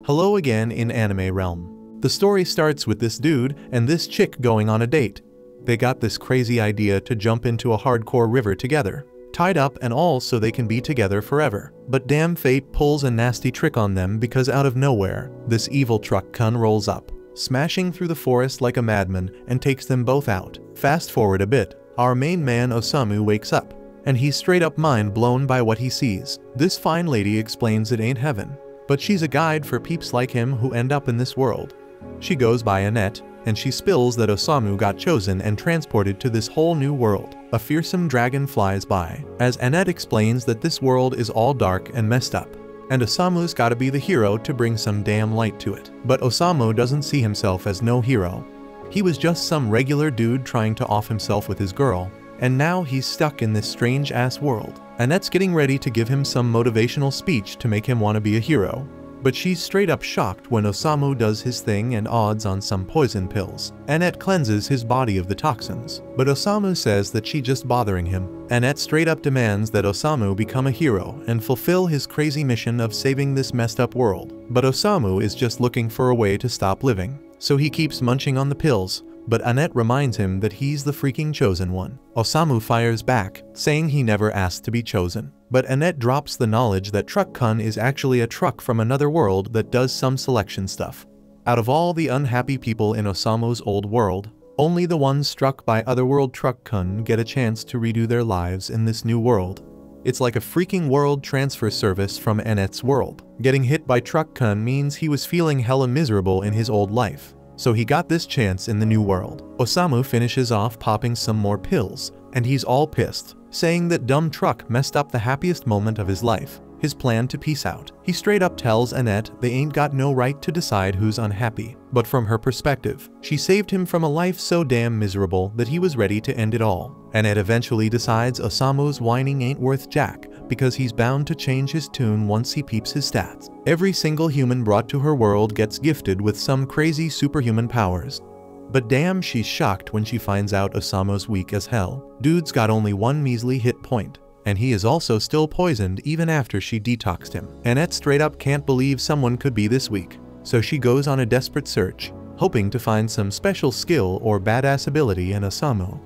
Hello again in anime realm. The story starts with this dude and this chick going on a date. They got this crazy idea to jump into a hardcore river together, tied up and all so they can be together forever. But damn fate pulls a nasty trick on them because out of nowhere, this evil truck kun rolls up, smashing through the forest like a madman and takes them both out. Fast forward a bit, our main man Osamu wakes up, and he's straight up mind blown by what he sees. This fine lady explains it ain't heaven, but she's a guide for peeps like him who end up in this world. She goes by Annette, and she spills that Osamu got chosen and transported to this whole new world. A fearsome dragon flies by, as Annette explains that this world is all dark and messed up, and Osamu's gotta be the hero to bring some damn light to it. But Osamu doesn't see himself as no hero. He was just some regular dude trying to off himself with his girl, and now he's stuck in this strange-ass world. Annette's getting ready to give him some motivational speech to make him want to be a hero, but she's straight up shocked when Osamu does his thing and odds on some poison pills. Annette cleanses his body of the toxins, but Osamu says that she's just bothering him. Annette straight up demands that Osamu become a hero and fulfill his crazy mission of saving this messed up world. But Osamu is just looking for a way to stop living, so he keeps munching on the pills. But Annette reminds him that he's the freaking chosen one. Osamu fires back, saying he never asked to be chosen. But Annette drops the knowledge that Truck-kun is actually a truck from another world that does some selection stuff. Out of all the unhappy people in Osamu's old world, only the ones struck by otherworld Truck-kun get a chance to redo their lives in this new world. It's like a freaking world transfer service from Annette's world. Getting hit by Truck-kun means he was feeling hella miserable in his old life, so he got this chance in the new world. Osamu finishes off popping some more pills, and he's all pissed, saying that dumb truck messed up the happiest moment of his life, his plan to peace out. He straight up tells Annette they ain't got no right to decide who's unhappy, but from her perspective, she saved him from a life so damn miserable that he was ready to end it all. Annette eventually decides Osamu's whining ain't worth jack because he's bound to change his tune once he peeps his stats. Every single human brought to her world gets gifted with some crazy superhuman powers. But damn, she's shocked when she finds out Osamu's weak as hell. Dude's got only one measly hit point, and he is also still poisoned even after she detoxed him. Annette straight up can't believe someone could be this weak, so she goes on a desperate search, hoping to find some special skill or badass ability in Osamu.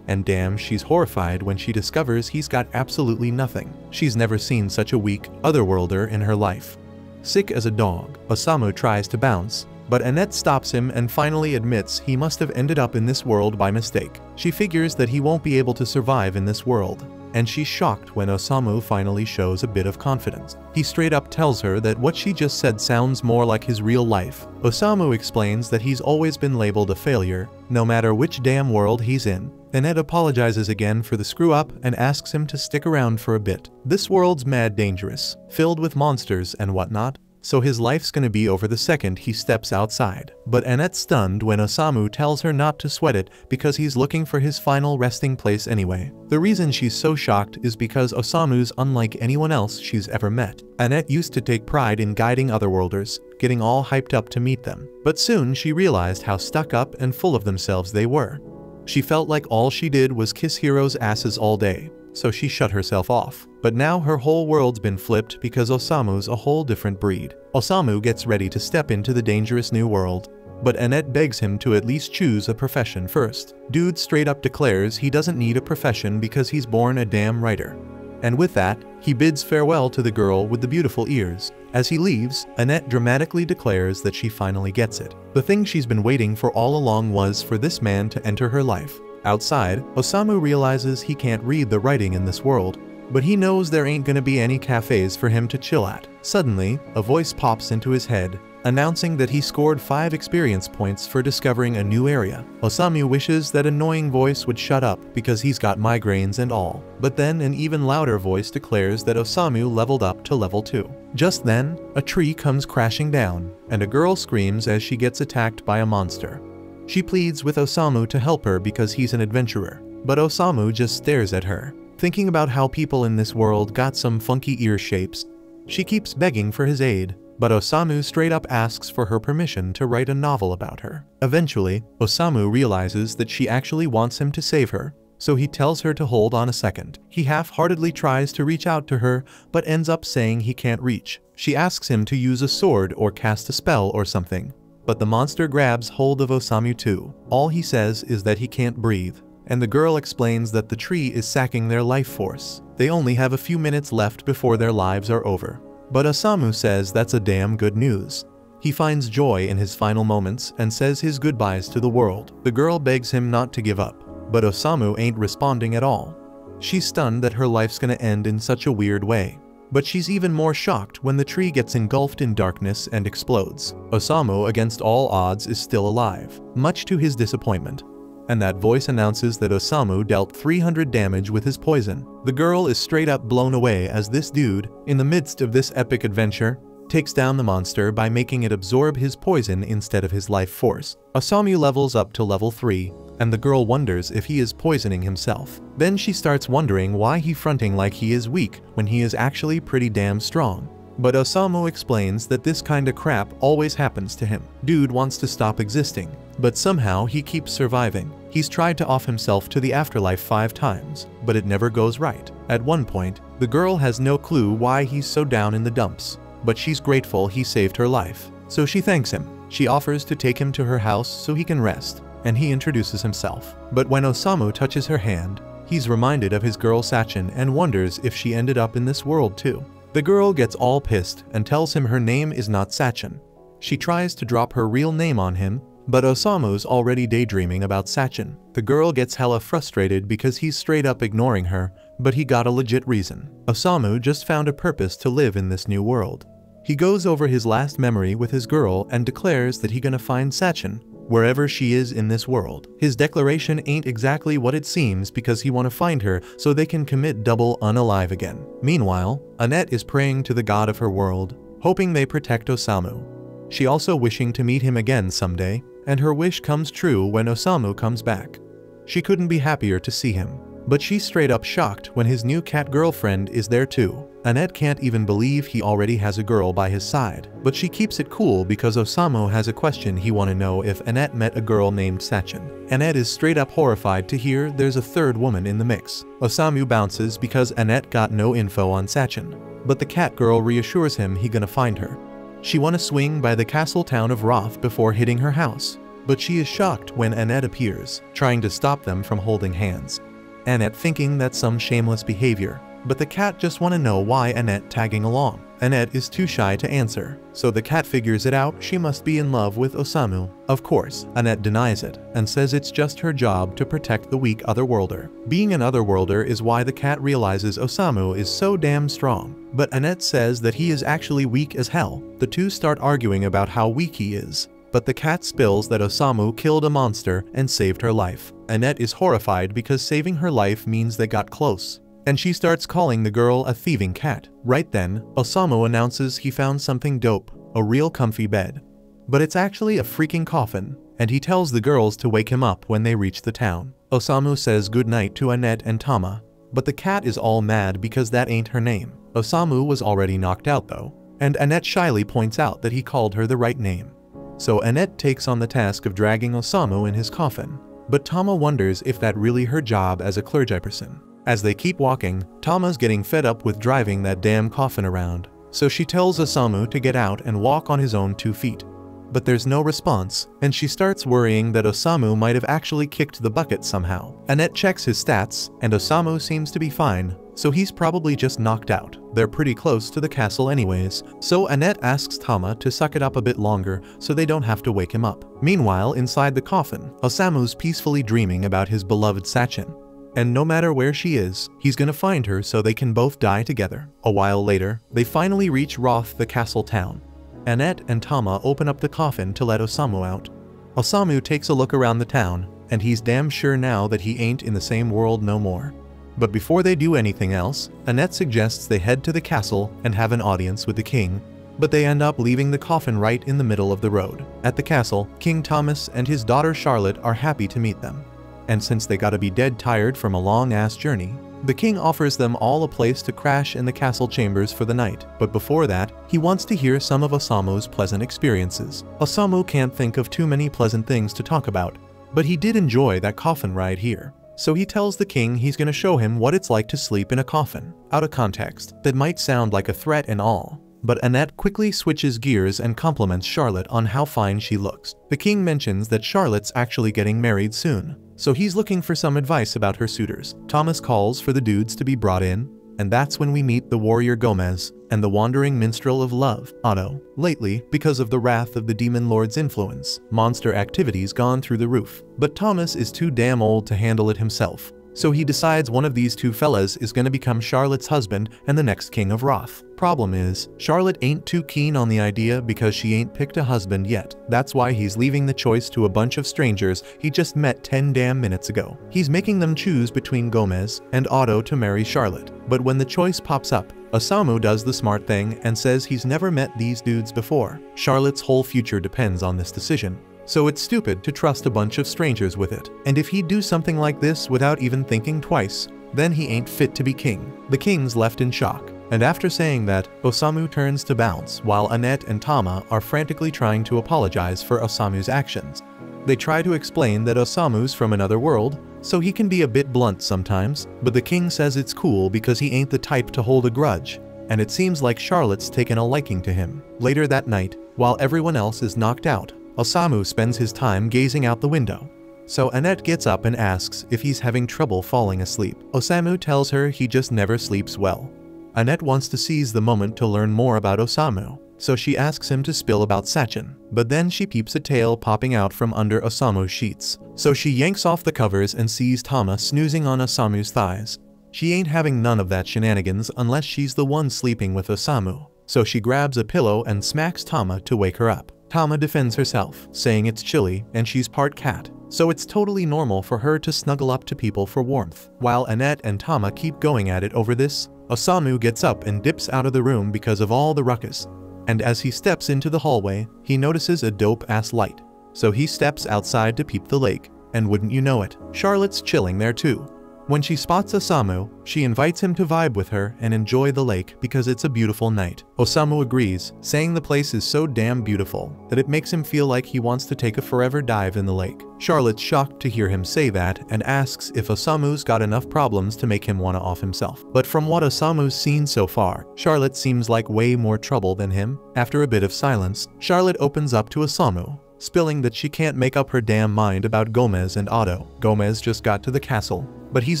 And damn, she's horrified when she discovers he's got absolutely nothing. She's never seen such a weak otherworlder in her life. Sick as a dog, Osamu tries to bounce, but Annette stops him and finally admits he must have ended up in this world by mistake. She figures that he won't be able to survive in this world, and she's shocked when Osamu finally shows a bit of confidence. He straight up tells her that what she just said sounds more like his real life. Osamu explains that he's always been labeled a failure, no matter which damn world he's in. Annette apologizes again for the screw-up and asks him to stick around for a bit. This world's mad dangerous, filled with monsters and whatnot, so his life's gonna be over the second he steps outside. But Annette's stunned when Osamu tells her not to sweat it because he's looking for his final resting place anyway. The reason she's so shocked is because Osamu's unlike anyone else she's ever met. Annette used to take pride in guiding otherworlders, getting all hyped up to meet them. But soon she realized how stuck up and full of themselves they were. She felt like all she did was kiss heroes' asses all day, so she shut herself off. But now her whole world's been flipped because Osamu's a whole different breed. Osamu gets ready to step into the dangerous new world, but Annette begs him to at least choose a profession first. Dude straight up declares he doesn't need a profession because he's born a damn writer. And with that, he bids farewell to the girl with the beautiful ears. As he leaves, Annette dramatically declares that she finally gets it. The thing she's been waiting for all along was for this man to enter her life. Outside, Osamu realizes he can't read the writing in this world, but he knows there ain't gonna be any cafes for him to chill at. Suddenly, a voice pops into his head, announcing that he scored 5 experience points for discovering a new area. Osamu wishes that annoying voice would shut up because he's got migraines and all. But then an even louder voice declares that Osamu leveled up to level 2. Just then, a tree comes crashing down, and a girl screams as she gets attacked by a monster. She pleads with Osamu to help her because he's an adventurer, but Osamu just stares at her. Thinking about how people in this world got some funky ear shapes, she keeps begging for his aid, but Osamu straight up asks for her permission to write a novel about her. Eventually, Osamu realizes that she actually wants him to save her, so he tells her to hold on a second. He half-heartedly tries to reach out to her, but ends up saying he can't reach. She asks him to use a sword or cast a spell or something, but the monster grabs hold of Osamu too. All he says is that he can't breathe, and the girl explains that the tree is sacking their life force. They only have a few minutes left before their lives are over. But Osamu says that's a damn good news. He finds joy in his final moments and says his goodbyes to the world. The girl begs him not to give up, but Osamu ain't responding at all. She's stunned that her life's gonna end in such a weird way. But she's even more shocked when the tree gets engulfed in darkness and explodes. Osamu, against all odds, is still alive, much to his disappointment. And that voice announces that Osamu dealt 300 damage with his poison. The girl is straight up blown away as this dude, in the midst of this epic adventure, takes down the monster by making it absorb his poison instead of his life force. Osamu levels up to level 3, and the girl wonders if he is poisoning himself. Then she starts wondering why he's fronting like he is weak when he is actually pretty damn strong. But Osamu explains that this kinda crap always happens to him. Dude wants to stop existing, but somehow he keeps surviving. He's tried to off himself to the afterlife 5 times, but it never goes right. At one point, the girl has no clue why he's so down in the dumps, but she's grateful he saved her life, so she thanks him. She offers to take him to her house so he can rest, and he introduces himself. But when Osamu touches her hand, he's reminded of his girl Sachin and wonders if she ended up in this world too. The girl gets all pissed and tells him her name is not Sachin. She tries to drop her real name on him, but Osamu's already daydreaming about Sachin. The girl gets hella frustrated because he's straight up ignoring her, but he got a legit reason. Osamu just found a purpose to live in this new world. He goes over his last memory with his girl and declares that he gonna find Sachin wherever she is in this world. His declaration ain't exactly what it seems because he wanna find her so they can commit double unalive again. Meanwhile, Annette is praying to the god of her world, hoping they protect Osamu. She also wishing to meet him again someday, and her wish comes true when Osamu comes back. She couldn't be happier to see him, but she's straight up shocked when his new cat girlfriend is there too. Annette can't even believe he already has a girl by his side, but she keeps it cool because Osamu has a question he wanna know if Annette met a girl named Sachin. Annette is straight up horrified to hear there's a third woman in the mix. Osamu bounces because Annette got no info on Sachin, but the cat girl reassures him he gonna find her. She wanna swing by the castle town of Roth before hitting her house, but she is shocked when Annette appears, trying to stop them from holding hands. Annette thinking that's some shameless behavior, but the cat just wanna know why Annette tagging along. Annette is too shy to answer, so the cat figures it out she must be in love with Osamu. Of course, Annette denies it and says it's just her job to protect the weak otherworlder. Being an otherworlder is why the cat realizes Osamu is so damn strong, but Annette says that he is actually weak as hell. The two start arguing about how weak he is, but the cat spills that Osamu killed a monster and saved her life. Annette is horrified because saving her life means they got close, and she starts calling the girl a thieving cat. Right then, Osamu announces he found something dope, a real comfy bed. But it's actually a freaking coffin, and he tells the girls to wake him up when they reach the town. Osamu says goodnight to Annette and Tama, but the cat is all mad because that ain't her name. Osamu was already knocked out though, and Annette shyly points out that he called her the right name. So Annette takes on the task of dragging Osamu in his coffin, but Tama wonders if that really her job as a clergyperson. As they keep walking, Tama's getting fed up with driving that damn coffin around, so she tells Osamu to get out and walk on his own 2 feet. But there's no response, and she starts worrying that Osamu might have actually kicked the bucket somehow. Annette checks his stats, and Osamu seems to be fine, so he's probably just knocked out. They're pretty close to the castle anyways, so Annette asks Tama to suck it up a bit longer so they don't have to wake him up. Meanwhile, inside the coffin, Osamu's peacefully dreaming about his beloved Sachin. And no matter where she is, he's gonna find her so they can both die together. A while later, they finally reach Roth, the castle town. Annette and Tama open up the coffin to let Osamu out. Osamu takes a look around the town, and he's damn sure now that he ain't in the same world no more. But before they do anything else, Annette suggests they head to the castle and have an audience with the king, but they end up leaving the coffin right in the middle of the road. At the castle, King Thomas and his daughter Charlotte are happy to meet them. And since they gotta be dead tired from a long-ass journey, the king offers them all a place to crash in the castle chambers for the night. But before that, he wants to hear some of Osamu's pleasant experiences. Osamu can't think of too many pleasant things to talk about, but he did enjoy that coffin ride here. So he tells the king he's gonna show him what it's like to sleep in a coffin. Out of context, that might sound like a threat and all. But Annette quickly switches gears and compliments Charlotte on how fine she looks. The king mentions that Charlotte's actually getting married soon, so he's looking for some advice about her suitors. Thomas calls for the dudes to be brought in, and that's when we meet the warrior Gomez and the wandering minstrel of love, Otto. Lately, because of the wrath of the demon lord's influence, monster activity's gone through the roof. But Thomas is too damn old to handle it himself. So he decides one of these two fellas is gonna become Charlotte's husband and the next king of Wrath. Problem is, Charlotte ain't too keen on the idea because she ain't picked a husband yet. That's why he's leaving the choice to a bunch of strangers he just met 10 damn minutes ago. He's making them choose between Gomez and Otto to marry Charlotte. But when the choice pops up, Osamu does the smart thing and says he's never met these dudes before. Charlotte's whole future depends on this decision. So it's stupid to trust a bunch of strangers with it. And if he'd do something like this without even thinking twice, then he ain't fit to be king. The king's left in shock. And after saying that, Osamu turns to bounce while Annette and Tama are frantically trying to apologize for Osamu's actions. They try to explain that Osamu's from another world, so he can be a bit blunt sometimes, but the king says it's cool because he ain't the type to hold a grudge, and it seems like Charlotte's taken a liking to him. Later that night, while everyone else is knocked out, Osamu spends his time gazing out the window. So Annette gets up and asks if he's having trouble falling asleep. Osamu tells her he just never sleeps well. Annette wants to seize the moment to learn more about Osamu, so she asks him to spill about Sachin. But then she peeps a tail popping out from under Osamu's sheets. So she yanks off the covers and sees Tama snoozing on Osamu's thighs. She ain't having none of that shenanigans unless she's the one sleeping with Osamu. So she grabs a pillow and smacks Tama to wake her up. Tama defends herself, saying it's chilly and she's part cat, so it's totally normal for her to snuggle up to people for warmth. While Annette and Tama keep going at it over this, Osamu gets up and dips out of the room because of all the ruckus. And as he steps into the hallway, he notices a dope-ass light. So he steps outside to peep the lake, and wouldn't you know it, Charlotte's chilling there too. When she spots Osamu, she invites him to vibe with her and enjoy the lake because it's a beautiful night. Osamu agrees, saying the place is so damn beautiful that it makes him feel like he wants to take a forever dive in the lake. Charlotte's shocked to hear him say that and asks if Osamu's got enough problems to make him wanna off himself. But from what Osamu's seen so far, Charlotte seems like way more trouble than him. After a bit of silence, Charlotte opens up to Osamu, spilling that she can't make up her damn mind about Gomez and Otto. Gomez just got to the castle, but he's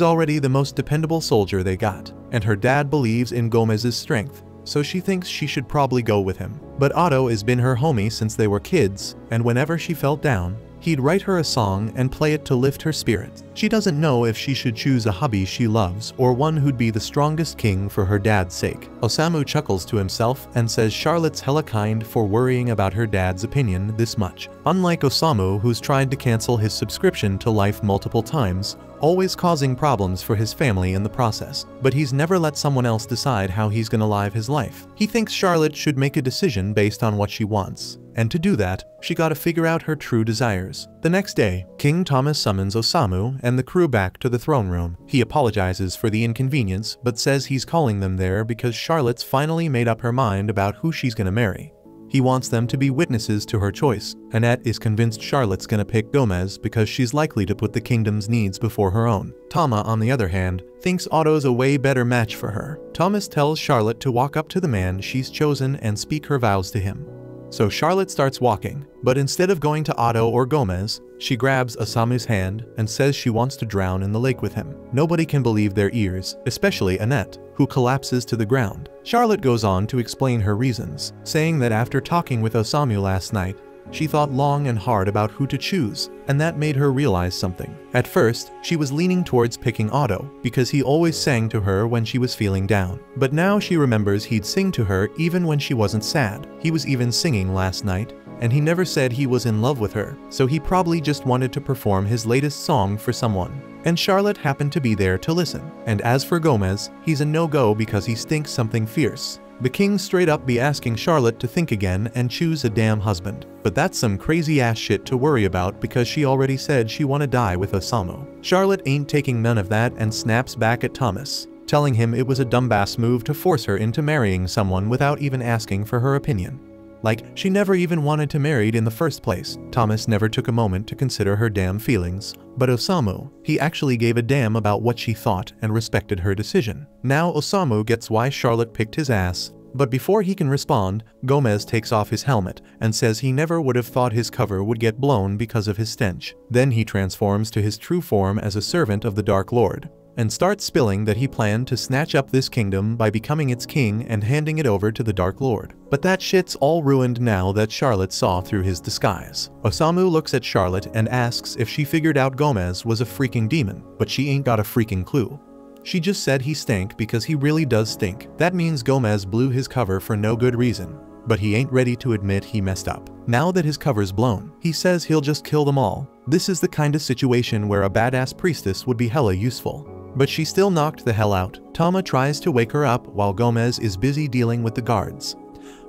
already the most dependable soldier they got, and her dad believes in Gomez's strength, so she thinks she should probably go with him. But Otto has been her homie since they were kids, and whenever she felt down, he'd write her a song and play it to lift her spirits. She doesn't know if she should choose a hubby she loves or one who'd be the strongest king for her dad's sake. Osamu chuckles to himself and says Charlotte's hella kind for worrying about her dad's opinion this much. Unlike Osamu, who's tried to cancel his subscription to Life multiple times, always causing problems for his family in the process. But he's never let someone else decide how he's gonna live his life. He thinks Charlotte should make a decision based on what she wants. And to do that, she gotta figure out her true desires. The next day, King Thomas summons Osamu and the crew back to the throne room. He apologizes for the inconvenience, but says he's calling them there because Charlotte's finally made up her mind about who she's gonna marry. He wants them to be witnesses to her choice. Annette is convinced Charlotte's gonna pick Gomez because she's likely to put the kingdom's needs before her own. Tama, on the other hand, thinks Otto's a way better match for her. Thomas tells Charlotte to walk up to the man she's chosen and speak her vows to him. So Charlotte starts walking, but instead of going to Otto or Gomez, she grabs Osamu's hand and says she wants to drown in the lake with him. Nobody can believe their ears, especially Annette, who collapses to the ground. Charlotte goes on to explain her reasons, saying that after talking with Osamu last night, she thought long and hard about who to choose, and that made her realize something. At first, she was leaning towards picking Otto, because he always sang to her when she was feeling down. But now she remembers he'd sing to her even when she wasn't sad. He was even singing last night, and he never said he was in love with her, so he probably just wanted to perform his latest song for someone. And Charlotte happened to be there to listen. And as for Gomez, he's a no-go because he stinks something fierce. The king straight up be asking Charlotte to think again and choose a damn husband. But that's some crazy ass shit to worry about because she already said she wanna die with Osamu. Charlotte ain't taking none of that and snaps back at Thomas, telling him it was a dumbass move to force her into marrying someone without even asking for her opinion. Like, she never even wanted to marry in the first place. Thomas never took a moment to consider her damn feelings. But Osamu, he actually gave a damn about what she thought and respected her decision. Now Osamu gets why Charlotte picked his ass. But before he can respond, Gomez takes off his helmet and says he never would have thought his cover would get blown because of his stench. Then he transforms to his true form as a servant of the Dark Lord, and starts spilling that he planned to snatch up this kingdom by becoming its king and handing it over to the Dark Lord. But that shit's all ruined now that Charlotte saw through his disguise. Osamu looks at Charlotte and asks if she figured out Gomez was a freaking demon, but she ain't got a freaking clue. She just said he stank because he really does stink. That means Gomez blew his cover for no good reason. But he ain't ready to admit he messed up. Now that his cover's blown, he says he'll just kill them all. This is the kind of situation where a badass priestess would be hella useful. But she still knocked the hell out. Tama tries to wake her up while Gomez is busy dealing with the guards.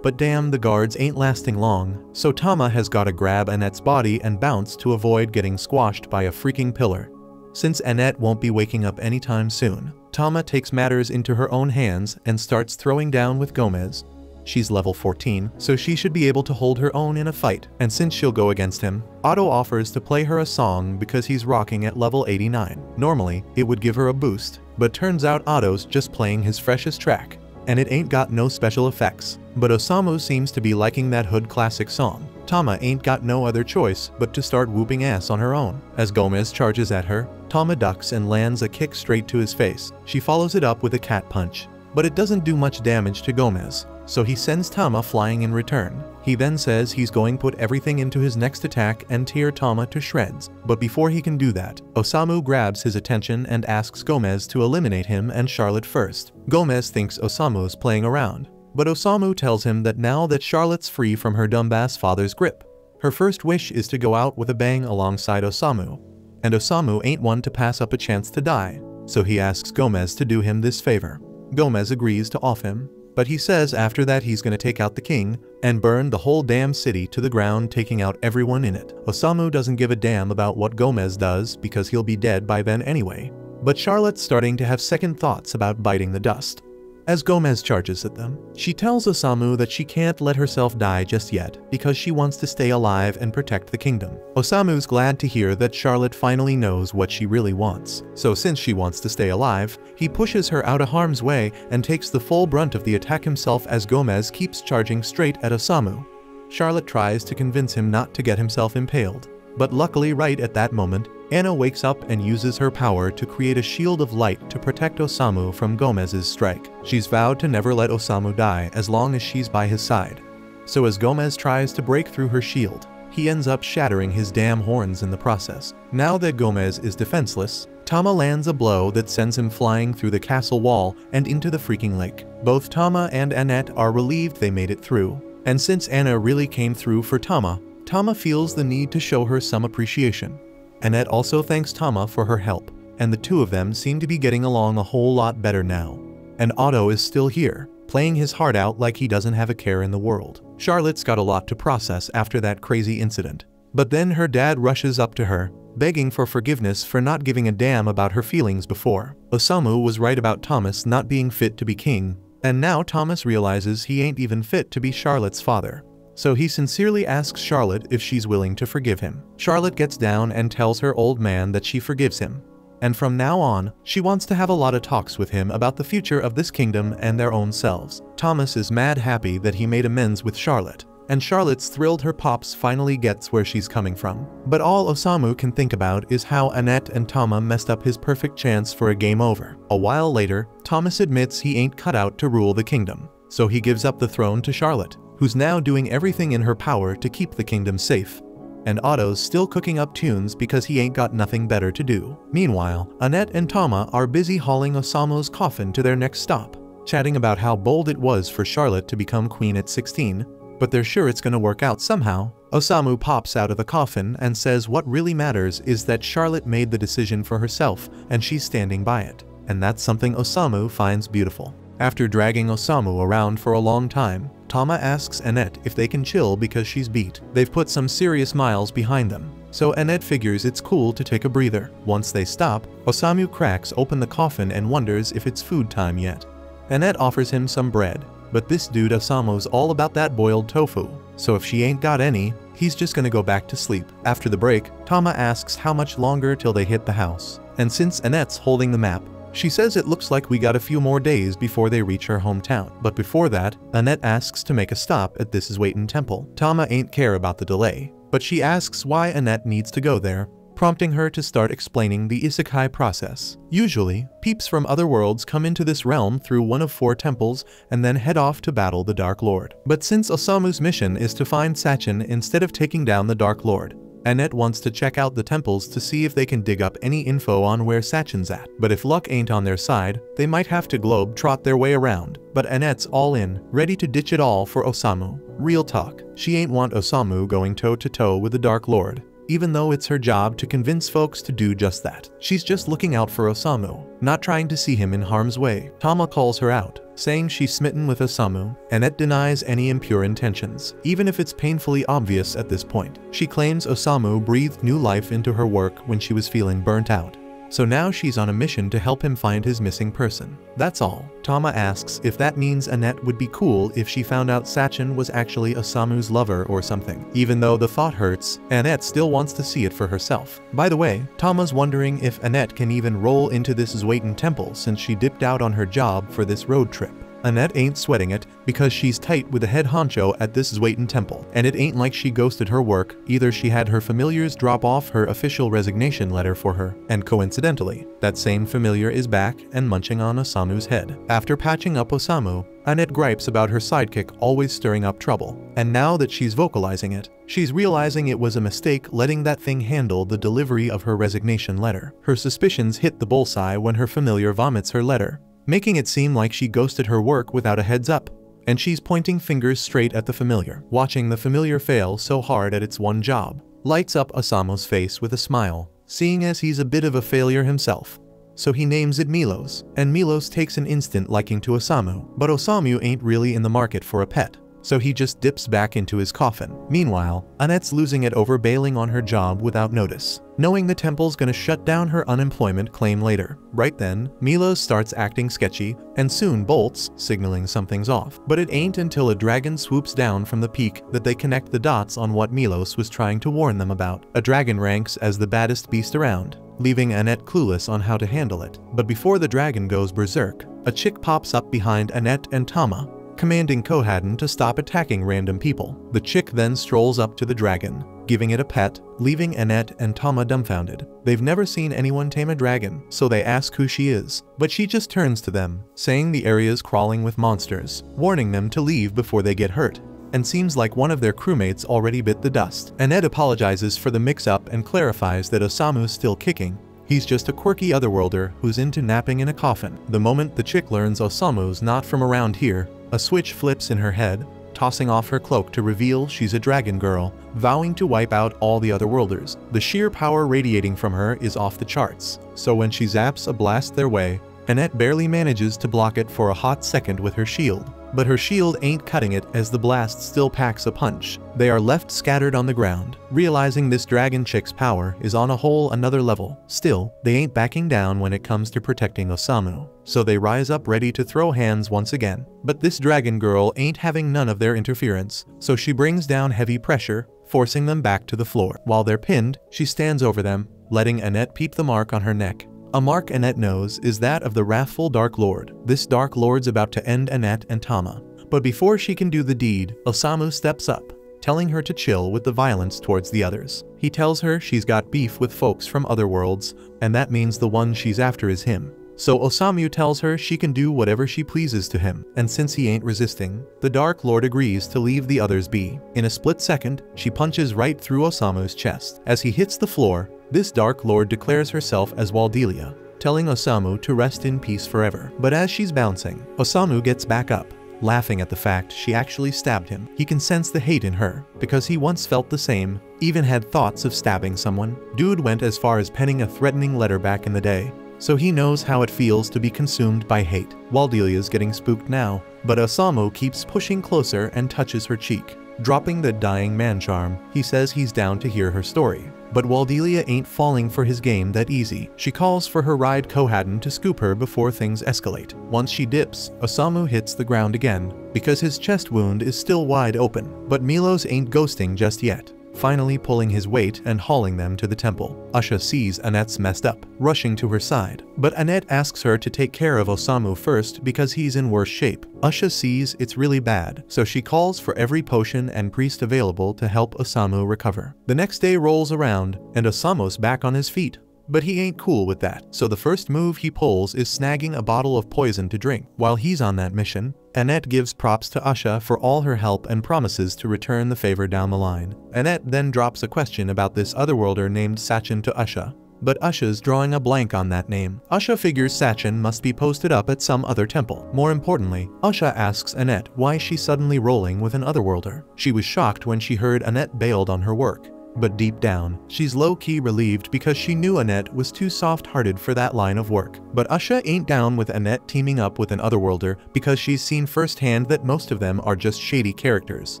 But damn, the guards ain't lasting long, so Tama has gotta grab Annette's body and bounce to avoid getting squashed by a freaking pillar. Since Annette won't be waking up anytime soon, Tama takes matters into her own hands and starts throwing down with Gomez. She's level 14, so she should be able to hold her own in a fight, and since she'll go against him, Otto offers to play her a song because he's rocking at level 89. Normally, it would give her a boost, but turns out Otto's just playing his freshest track, and it ain't got no special effects. But Osamu seems to be liking that hood classic song. Tama ain't got no other choice but to start whooping ass on her own. As Gomez charges at her, Tama ducks and lands a kick straight to his face. She follows it up with a cat punch, but it doesn't do much damage to Gomez, so he sends Tama flying in return. He then says he's going to put everything into his next attack and tear Tama to shreds. But before he can do that, Osamu grabs his attention and asks Gomez to eliminate him and Charlotte first. Gomez thinks Osamu's playing around, but Osamu tells him that now that Charlotte's free from her dumbass father's grip, her first wish is to go out with a bang alongside Osamu. And Osamu ain't one to pass up a chance to die, so he asks Gomez to do him this favor. Gomez agrees to off him, but he says after that he's gonna take out the king and burn the whole damn city to the ground, taking out everyone in it. Osamu doesn't give a damn about what Gomez does because he'll be dead by then anyway. But Charlotte's starting to have second thoughts about biting the dust. As Gomez charges at them, she tells Osamu that she can't let herself die just yet because she wants to stay alive and protect the kingdom. Osamu's glad to hear that Charlotte finally knows what she really wants. So since she wants to stay alive, he pushes her out of harm's way and takes the full brunt of the attack himself as Gomez keeps charging straight at Osamu. Charlotte tries to convince him not to get himself impaled, but luckily right at that moment, Anna wakes up and uses her power to create a shield of light to protect Osamu from Gomez's strike. She's vowed to never let Osamu die as long as she's by his side. So as Gomez tries to break through her shield, he ends up shattering his damn horns in the process. Now that Gomez is defenseless, Tama lands a blow that sends him flying through the castle wall and into the freaking lake. Both Tama and Annette are relieved they made it through, and since Anna really came through for Tama, Tama feels the need to show her some appreciation. Annette also thanks Tama for her help, and the two of them seem to be getting along a whole lot better now. And Otto is still here, playing his heart out like he doesn't have a care in the world. Charlotte's got a lot to process after that crazy incident. But then her dad rushes up to her, begging for forgiveness for not giving a damn about her feelings before. Osamu was right about Thomas not being fit to be king, and now Thomas realizes he ain't even fit to be Charlotte's father. So he sincerely asks Charlotte if she's willing to forgive him. Charlotte gets down and tells her old man that she forgives him. And from now on, she wants to have a lot of talks with him about the future of this kingdom and their own selves. Thomas is mad happy that he made amends with Charlotte, and Charlotte's thrilled her pops finally gets where she's coming from. But all Osamu can think about is how Annette and Tama messed up his perfect chance for a game over. A while later, Thomas admits he ain't cut out to rule the kingdom, so he gives up the throne to Charlotte, who's now doing everything in her power to keep the kingdom safe. And Otto's still cooking up tunes because he ain't got nothing better to do. Meanwhile, Annette and Tama are busy hauling Osamu's coffin to their next stop, chatting about how bold it was for Charlotte to become queen at 16, but they're sure it's gonna work out somehow. Osamu pops out of the coffin and says what really matters is that Charlotte made the decision for herself and she's standing by it. And that's something Osamu finds beautiful. After dragging Osamu around for a long time, Tama asks Annette if they can chill because she's beat. They've put some serious miles behind them, so Annette figures it's cool to take a breather. Once they stop, Osamu cracks open the coffin and wonders if it's food time yet. Annette offers him some bread, but this dude Osamu's all about that boiled tofu. so if she ain't got any, he's just gonna go back to sleep. After the break, Tama asks how much longer till they hit the house. And since Annette's holding the map, she says it looks like we got a few more days before they reach her hometown. But before that, Annette asks to make a stop at this Waitin' Temple. Tama ain't care about the delay, but she asks why Annette needs to go there, prompting her to start explaining the isekai process. Usually, peeps from other worlds come into this realm through one of 4 temples and then head off to battle the Dark Lord. But since Osamu's mission is to find Sachin instead of taking down the Dark Lord, Annette wants to check out the temples to see if they can dig up any info on where Sachin's at. But if luck ain't on their side, they might have to globe-trot their way around. But Annette's all in, ready to ditch it all for Osamu. Real talk, she ain't want Osamu going toe-to-toe with the Dark Lord, even though it's her job to convince folks to do just that. She's just looking out for Osamu, not trying to see him in harm's way. Tama calls her out, saying she's smitten with Osamu. Annette denies any impure intentions, even if it's painfully obvious at this point. She claims Osamu breathed new life into her work when she was feeling burnt out. So now she's on a mission to help him find his missing person. That's all. Tama asks if that means Annette would be cool if she found out Sachin was actually Osamu's lover or something. Even though the thought hurts, Annette still wants to see it for herself. By the way, Tama's wondering if Annette can even roll into this Waitin' Temple since she dipped out on her job for this road trip. Annette ain't sweating it because she's tight with the head honcho at this Waitin' Temple, and it ain't like she ghosted her work. Either she had her familiars drop off her official resignation letter for her, and coincidentally, that same familiar is back and munching on Osamu's head. After patching up Osamu, Annette gripes about her sidekick always stirring up trouble, and now that she's vocalizing it, she's realizing it was a mistake letting that thing handle the delivery of her resignation letter. Her suspicions hit the bullseye when her familiar vomits her letter, making it seem like she ghosted her work without a heads up, and she's pointing fingers straight at the familiar. Watching the familiar fail so hard at its one job lights up Osamu's face with a smile, seeing as he's a bit of a failure himself. So he names it Milos, and Milos takes an instant liking to Osamu. But Osamu ain't really in the market for a pet, so he just dips back into his coffin. Meanwhile, Annette's losing it over bailing on her job without notice, knowing the temple's gonna shut down her unemployment claim later. Right then, Milos starts acting sketchy and soon bolts, signaling something's off. But it ain't until a dragon swoops down from the peak that they connect the dots on what Milos was trying to warn them about. A dragon ranks as the baddest beast around, leaving Annette clueless on how to handle it. But before the dragon goes berserk, a chick pops up behind Annette and Tama, commanding Kohaden to stop attacking random people. The chick then strolls up to the dragon, giving it a pet, leaving Annette and Tama dumbfounded. They've never seen anyone tame a dragon, so they ask who she is, but she just turns to them, saying the area's crawling with monsters, warning them to leave before they get hurt, and seems like one of their crewmates already bit the dust. Annette apologizes for the mix-up and clarifies that Osamu's still kicking. He's just a quirky otherworlder who's into napping in a coffin. The moment the chick learns Osamu's not from around here, a switch flips in her head, tossing off her cloak to reveal she's a dragon girl, vowing to wipe out all the otherworlders. The sheer power radiating from her is off the charts, so when she zaps a blast their way, Annette barely manages to block it for a hot second with her shield. But her shield ain't cutting it as the blast still packs a punch. They are left scattered on the ground, realizing this dragon chick's power is on a whole another level. Still, they ain't backing down when it comes to protecting Osamu, so they rise up ready to throw hands once again. But this dragon girl ain't having none of their interference, so she brings down heavy pressure, forcing them back to the floor. While they're pinned, she stands over them, letting Annette peep the mark on her neck. A mark Annette knows is that of the wrathful Dark Lord. This Dark Lord's about to end Annette and Tama. But before she can do the deed, Osamu steps up, telling her to chill with the violence towards the others. He tells her she's got beef with folks from other worlds, and that means the one she's after is him. So Osamu tells her she can do whatever she pleases to him, and since he ain't resisting, the Dark Lord agrees to leave the others be. In a split second, she punches right through Osamu's chest. As he hits the floor, this Dark Lord declares herself as Waldelia, telling Osamu to rest in peace forever. But as she's bouncing, Osamu gets back up, laughing at the fact she actually stabbed him. He can sense the hate in her, because he once felt the same, even had thoughts of stabbing someone. Dude went as far as penning a threatening letter back in the day, so he knows how it feels to be consumed by hate. Waldelia's getting spooked now, but Osamu keeps pushing closer and touches her cheek. Dropping the dying man charm, he says he's down to hear her story. But Waldelia ain't falling for his game that easy. She calls for her ride Kohaden to scoop her before things escalate. Once she dips, Osamu hits the ground again, because his chest wound is still wide open. But Milos ain't ghosting just yet, finally pulling his weight and hauling them to the temple. Asha sees Annette's messed up, rushing to her side. But Annette asks her to take care of Osamu first because he's in worse shape. Asha sees it's really bad, so she calls for every potion and priest available to help Osamu recover. The next day rolls around, and Osamu's back on his feet. But he ain't cool with that, so the first move he pulls is snagging a bottle of poison to drink. While he's on that mission, Annette gives props to Asha for all her help and promises to return the favor down the line. Annette then drops a question about this otherworlder named Sachin to Asha, but Asha's drawing a blank on that name. Asha figures Sachin must be posted up at some other temple. More importantly, Asha asks Annette why she's suddenly rolling with an otherworlder. She was shocked when she heard Annette bailed on her work. But deep down, she's low-key relieved because she knew Annette was too soft-hearted for that line of work. But Asha ain't down with Annette teaming up with an otherworlder because she's seen firsthand that most of them are just shady characters.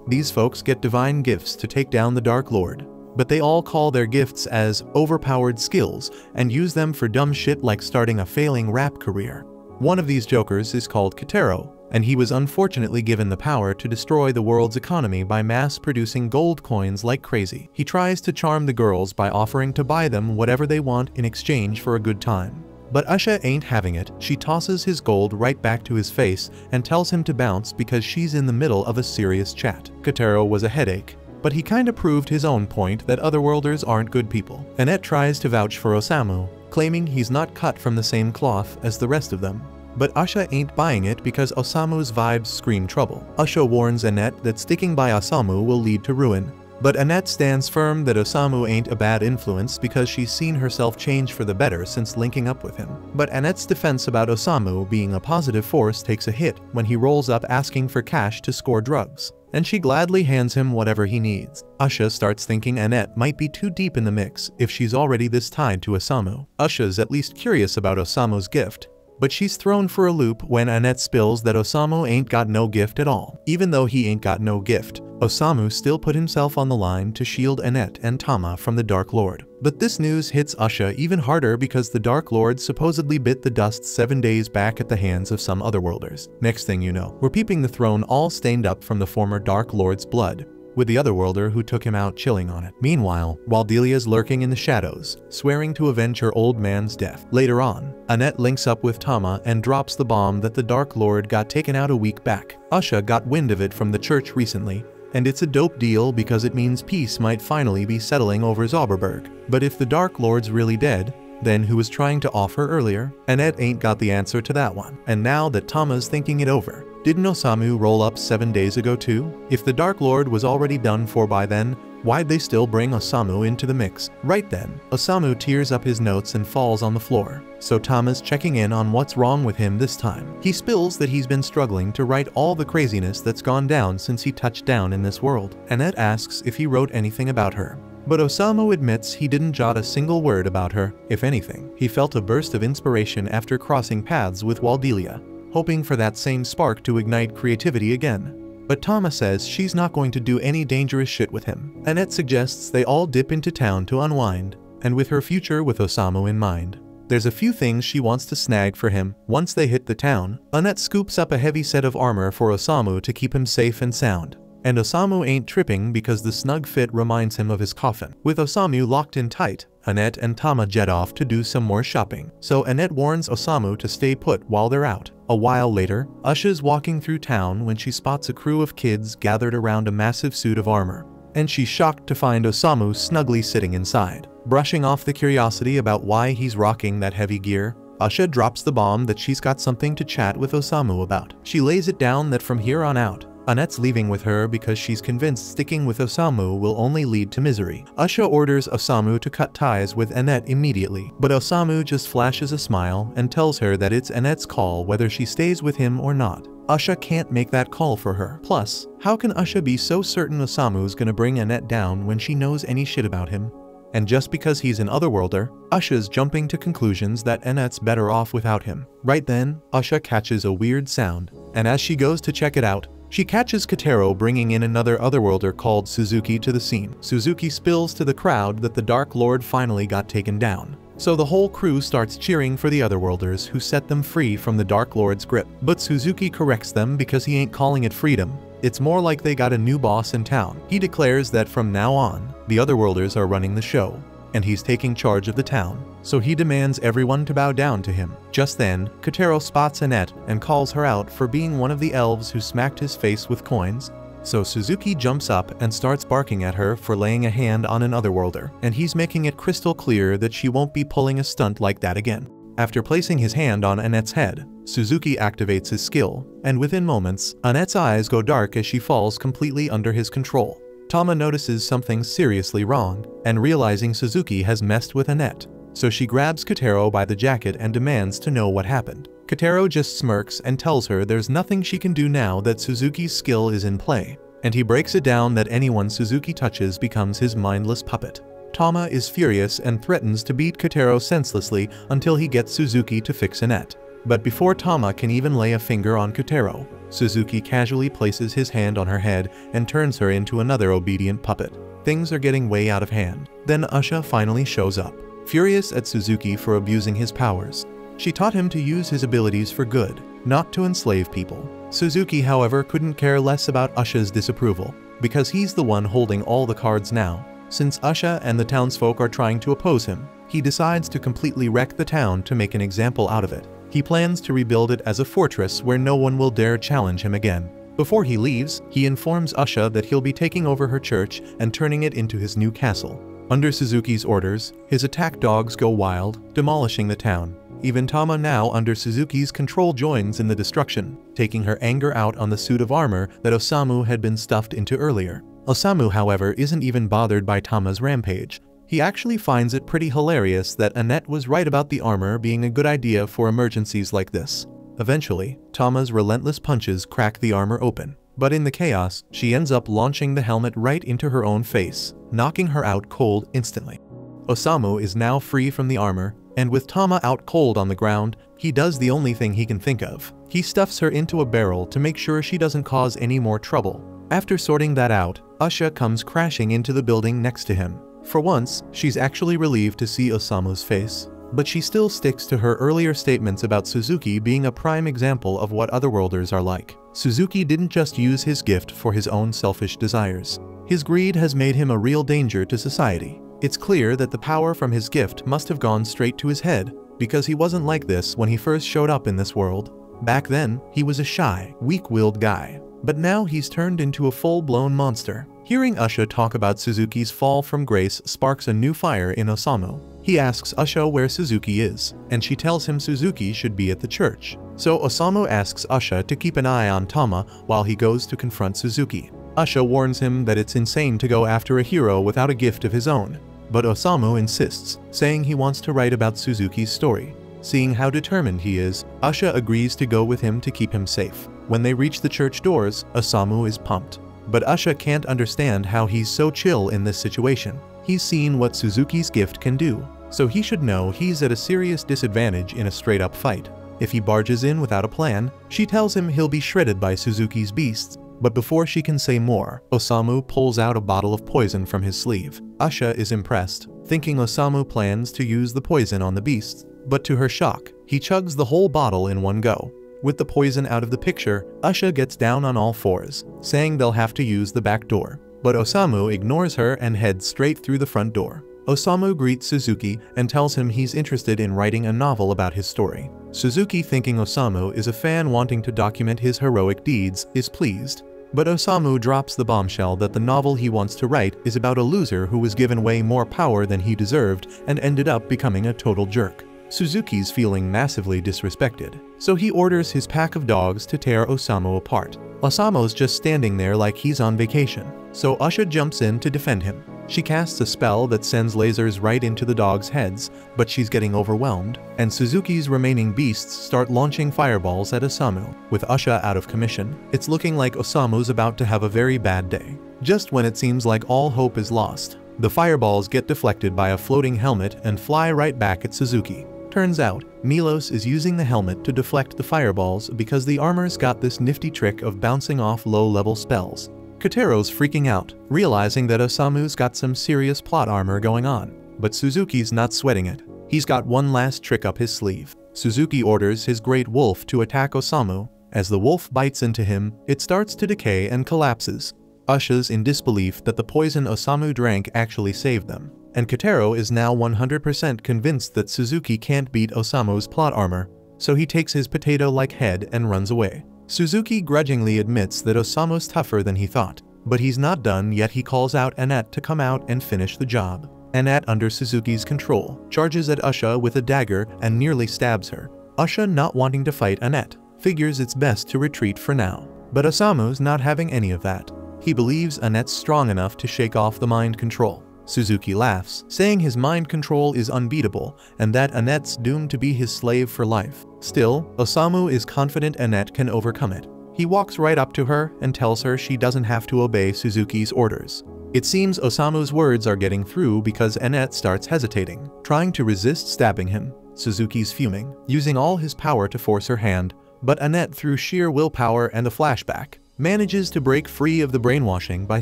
These folks get divine gifts to take down the Dark Lord, but they all call their gifts as overpowered skills and use them for dumb shit like starting a failing rap career. One of these jokers is called Kitaro, and he was unfortunately given the power to destroy the world's economy by mass-producing gold coins like crazy. He tries to charm the girls by offering to buy them whatever they want in exchange for a good time. But Asha ain't having it. She tosses his gold right back to his face and tells him to bounce because she's in the middle of a serious chat. Kitaro was a headache, but he kinda proved his own point that otherworlders aren't good people. Annette tries to vouch for Osamu, claiming he's not cut from the same cloth as the rest of them. But Asha ain't buying it because Osamu's vibes scream trouble. Asha warns Annette that sticking by Osamu will lead to ruin. But Annette stands firm that Osamu ain't a bad influence because she's seen herself change for the better since linking up with him. But Annette's defense about Osamu being a positive force takes a hit when he rolls up asking for cash to score drugs, and she gladly hands him whatever he needs. Asha starts thinking Annette might be too deep in the mix if she's already this tied to Osamu. Asha's at least curious about Osamu's gift, but she's thrown for a loop when Annette spills that Osamu ain't got no gift at all. Even though he ain't got no gift, Osamu still put himself on the line to shield Annette and Tama from the Dark Lord. But this news hits Asha even harder because the Dark Lord supposedly bit the dust 7 days back at the hands of some otherworlders. Next thing you know, we're peeping the throne all stained up from the former Dark Lord's blood, with the otherworlder who took him out chilling on it. Meanwhile, Waldelia's lurking in the shadows, swearing to avenge her old man's death. Later on, Annette links up with Tama and drops the bomb that the Dark Lord got taken out a week back. Asha got wind of it from the church recently, and it's a dope deal because it means peace might finally be settling over Zauberberg. But if the Dark Lord's really dead, then who was trying to off her earlier? Annette ain't got the answer to that one. And now that Tama's thinking it over, didn't Osamu roll up 7 days ago too? If the Dark Lord was already done for by then, why'd they still bring Osamu into the mix? Right then, Osamu tears up his notes and falls on the floor. So Tama's checking in on what's wrong with him this time. He spills that he's been struggling to write all the craziness that's gone down since he touched down in this world. Annette asks if he wrote anything about her, but Osamu admits he didn't jot a single word about her. If anything, he felt a burst of inspiration after crossing paths with Waldelia, hoping for that same spark to ignite creativity again. But Tama says she's not going to do any dangerous shit with him. Annette suggests they all dip into town to unwind, and with her future with Osamu in mind, there's a few things she wants to snag for him. Once they hit the town, Annette scoops up a heavy set of armor for Osamu to keep him safe and sound. And Osamu ain't tripping because the snug fit reminds him of his coffin. With Osamu locked in tight, Annette and Tama jet off to do some more shopping. So Annette warns Osamu to stay put while they're out. A while later, Asha's walking through town when she spots a crew of kids gathered around a massive suit of armor, and she's shocked to find Osamu snugly sitting inside. Brushing off the curiosity about why he's rocking that heavy gear, Asha drops the bomb that she's got something to chat with Osamu about. She lays it down that from here on out, Annette's leaving with her because she's convinced sticking with Osamu will only lead to misery. Asha orders Osamu to cut ties with Annette immediately, but Osamu just flashes a smile and tells her that it's Annette's call whether she stays with him or not. Asha can't make that call for her. Plus, how can Asha be so certain Osamu's gonna bring Annette down when she knows any shit about him? And just because he's an otherworlder, Asha's jumping to conclusions that Annette's better off without him. Right then, Asha catches a weird sound, and as she goes to check it out, She catches Kotaro bringing in another otherworlder called Suzuki to the scene. Suzuki spills to the crowd that the Dark Lord finally got taken down. So the whole crew starts cheering for the otherworlders who set them free from the Dark Lord's grip. But Suzuki corrects them because he ain't calling it freedom. It's more like they got a new boss in town. He declares that from now on, the otherworlders are running the show, and he's taking charge of the town. So he demands everyone to bow down to him. Just then, Kotaro spots Annette and calls her out for being one of the elves who smacked his face with coins. So Suzuki jumps up and starts barking at her for laying a hand on an otherworlder, and he's making it crystal clear that she won't be pulling a stunt like that again. After placing his hand on Annette's head, Suzuki activates his skill, and within moments, Annette's eyes go dark as she falls completely under his control. Tama notices something seriously wrong, and realizing Suzuki has messed with Annette, so she grabs Kotaro by the jacket and demands to know what happened. Kotaro just smirks and tells her there's nothing she can do now that Suzuki's skill is in play, and he breaks it down that anyone Suzuki touches becomes his mindless puppet. Tama is furious and threatens to beat Kotaro senselessly until he gets Suzuki to fix Annette. But before Tama can even lay a finger on Kotaro, Suzuki casually places his hand on her head and turns her into another obedient puppet. Things are getting way out of hand. Then Usha finally shows up, furious at Suzuki for abusing his powers. She taught him to use his abilities for good, not to enslave people. Suzuki, however, couldn't care less about Usha's disapproval, because he's the one holding all the cards now. Since Usha and the townsfolk are trying to oppose him, he decides to completely wreck the town to make an example out of it. He plans to rebuild it as a fortress where no one will dare challenge him again. Before he leaves, he informs Usha that he'll be taking over her church and turning it into his new castle. Under Suzuki's orders, his attack dogs go wild, demolishing the town. Even Tama, now under Suzuki's control, joins in the destruction, taking her anger out on the suit of armor that Osamu had been stuffed into earlier. Osamu, however, isn't even bothered by Tama's rampage. He actually finds it pretty hilarious that Annette was right about the armor being a good idea for emergencies like this. Eventually, Tama's relentless punches crack the armor open, but in the chaos, she ends up launching the helmet right into her own face, knocking her out cold instantly. Osamu is now free from the armor, and with Tama out cold on the ground, he does the only thing he can think of. He stuffs her into a barrel to make sure she doesn't cause any more trouble. After sorting that out, Usha comes crashing into the building next to him. For once, she's actually relieved to see Osamu's face, but she still sticks to her earlier statements about Suzuki being a prime example of what otherworlders are like. Suzuki didn't just use his gift for his own selfish desires. His greed has made him a real danger to society. It's clear that the power from his gift must have gone straight to his head, because he wasn't like this when he first showed up in this world. Back then, he was a shy, weak-willed guy, but now he's turned into a full-blown monster. Hearing Usha talk about Suzuki's fall from grace sparks a new fire in Osamu. He asks Usha where Suzuki is, and she tells him Suzuki should be at the church. So Osamu asks Usha to keep an eye on Tama while he goes to confront Suzuki. Usha warns him that it's insane to go after a hero without a gift of his own, but Osamu insists, saying he wants to write about Suzuki's story. Seeing how determined he is, Usha agrees to go with him to keep him safe. When they reach the church doors, Osamu is pumped. But Usha can't understand how he's so chill in this situation. He's seen what Suzuki's gift can do, so he should know he's at a serious disadvantage in a straight-up fight. If he barges in without a plan, she tells him he'll be shredded by Suzuki's beasts. But before she can say more, Osamu pulls out a bottle of poison from his sleeve. Usha is impressed, thinking Osamu plans to use the poison on the beasts, but to her shock, he chugs the whole bottle in one go. With the poison out of the picture, Usha gets down on all fours, saying they'll have to use the back door. But Osamu ignores her and heads straight through the front door. Osamu greets Suzuki and tells him he's interested in writing a novel about his story. Suzuki, thinking Osamu is a fan wanting to document his heroic deeds, is pleased. But Osamu drops the bombshell that the novel he wants to write is about a loser who was given way more power than he deserved and ended up becoming a total jerk. Suzuki's feeling massively disrespected, so he orders his pack of dogs to tear Osamu apart. Osamu's just standing there like he's on vacation, so Usha jumps in to defend him. She casts a spell that sends lasers right into the dogs' heads, but she's getting overwhelmed, and Suzuki's remaining beasts start launching fireballs at Osamu. With Usha out of commission, it's looking like Osamu's about to have a very bad day. Just when it seems like all hope is lost, the fireballs get deflected by a floating helmet and fly right back at Suzuki. Turns out, Milos is using the helmet to deflect the fireballs because the armor's got this nifty trick of bouncing off low-level spells. Kotaro's freaking out, realizing that Osamu's got some serious plot armor going on. But Suzuki's not sweating it. He's got one last trick up his sleeve. Suzuki orders his great wolf to attack Osamu. As the wolf bites into him, it starts to decay and collapses. Usha's in disbelief that the poison Osamu drank actually saved them. And Kotaro is now 100% convinced that Suzuki can't beat Osamu's plot armor, so he takes his potato-like head and runs away. Suzuki grudgingly admits that Osamu's tougher than he thought, but he's not done yet. He calls out Annette to come out and finish the job. Annette, under Suzuki's control, charges at Usha with a dagger and nearly stabs her. Usha, not wanting to fight Annette, figures it's best to retreat for now. But Osamu's not having any of that. He believes Annette's strong enough to shake off the mind control. Suzuki laughs, saying his mind control is unbeatable and that Annette's doomed to be his slave for life. Still, Osamu is confident Annette can overcome it. He walks right up to her and tells her she doesn't have to obey Suzuki's orders. It seems Osamu's words are getting through because Annette starts hesitating, trying to resist stabbing him. Suzuki's fuming, using all his power to force her hand, but Annette, through sheer willpower and a flashback, manages to break free of the brainwashing by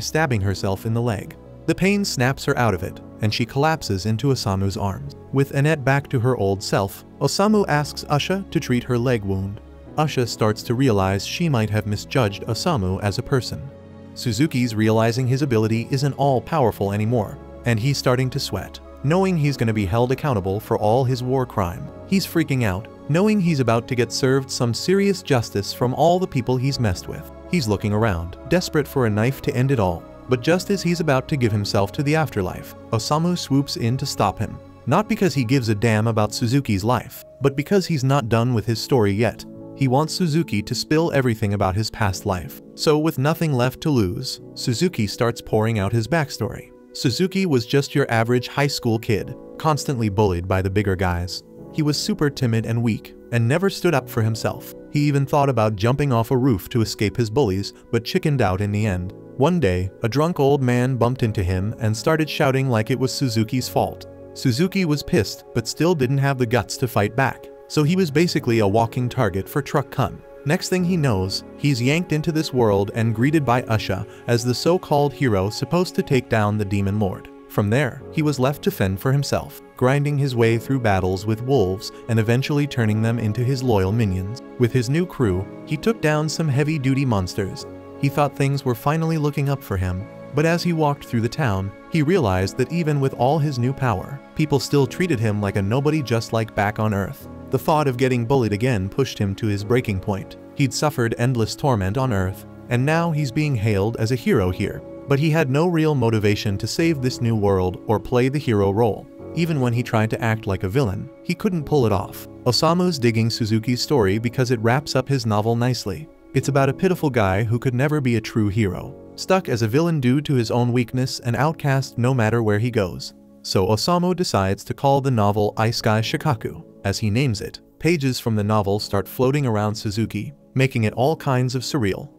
stabbing herself in the leg. The pain snaps her out of it, and she collapses into Osamu's arms. With Annette back to her old self, Osamu asks Usha to treat her leg wound. Usha starts to realize she might have misjudged Osamu as a person. Suzuki's realizing his ability isn't all-powerful anymore, and he's starting to sweat, knowing he's going to be held accountable for all his war crime. He's freaking out, knowing he's about to get served some serious justice from all the people he's messed with. He's looking around, desperate for a knife to end it all. But just as he's about to give himself to the afterlife, Osamu swoops in to stop him. Not because he gives a damn about Suzuki's life, but because he's not done with his story yet. He wants Suzuki to spill everything about his past life. So with nothing left to lose, Suzuki starts pouring out his backstory. Suzuki was just your average high school kid, constantly bullied by the bigger guys. He was super timid and weak, and never stood up for himself. He even thought about jumping off a roof to escape his bullies, but chickened out in the end. One day, a drunk old man bumped into him and started shouting like it was Suzuki's fault. Suzuki was pissed, but still didn't have the guts to fight back, so he was basically a walking target for truck cum. Next thing he knows, he's yanked into this world and greeted by Usha as the so-called hero supposed to take down the demon lord. From there, he was left to fend for himself, grinding his way through battles with wolves and eventually turning them into his loyal minions. With his new crew, he took down some heavy-duty monsters. He thought things were finally looking up for him, but as he walked through the town, he realized that even with all his new power, people still treated him like a nobody, just like back on Earth. The thought of getting bullied again pushed him to his breaking point. He'd suffered endless torment on Earth, and now he's being hailed as a hero here. But he had no real motivation to save this new world or play the hero role. Even when he tried to act like a villain, he couldn't pull it off. Osamu's digging Suzuki's story because it wraps up his novel nicely. It's about a pitiful guy who could never be a true hero, stuck as a villain due to his own weakness and outcast no matter where he goes. So Osamu decides to call the novel Isekai Shikaku, as he names it. Pages from the novel start floating around Suzuki, making it all kinds of surreal.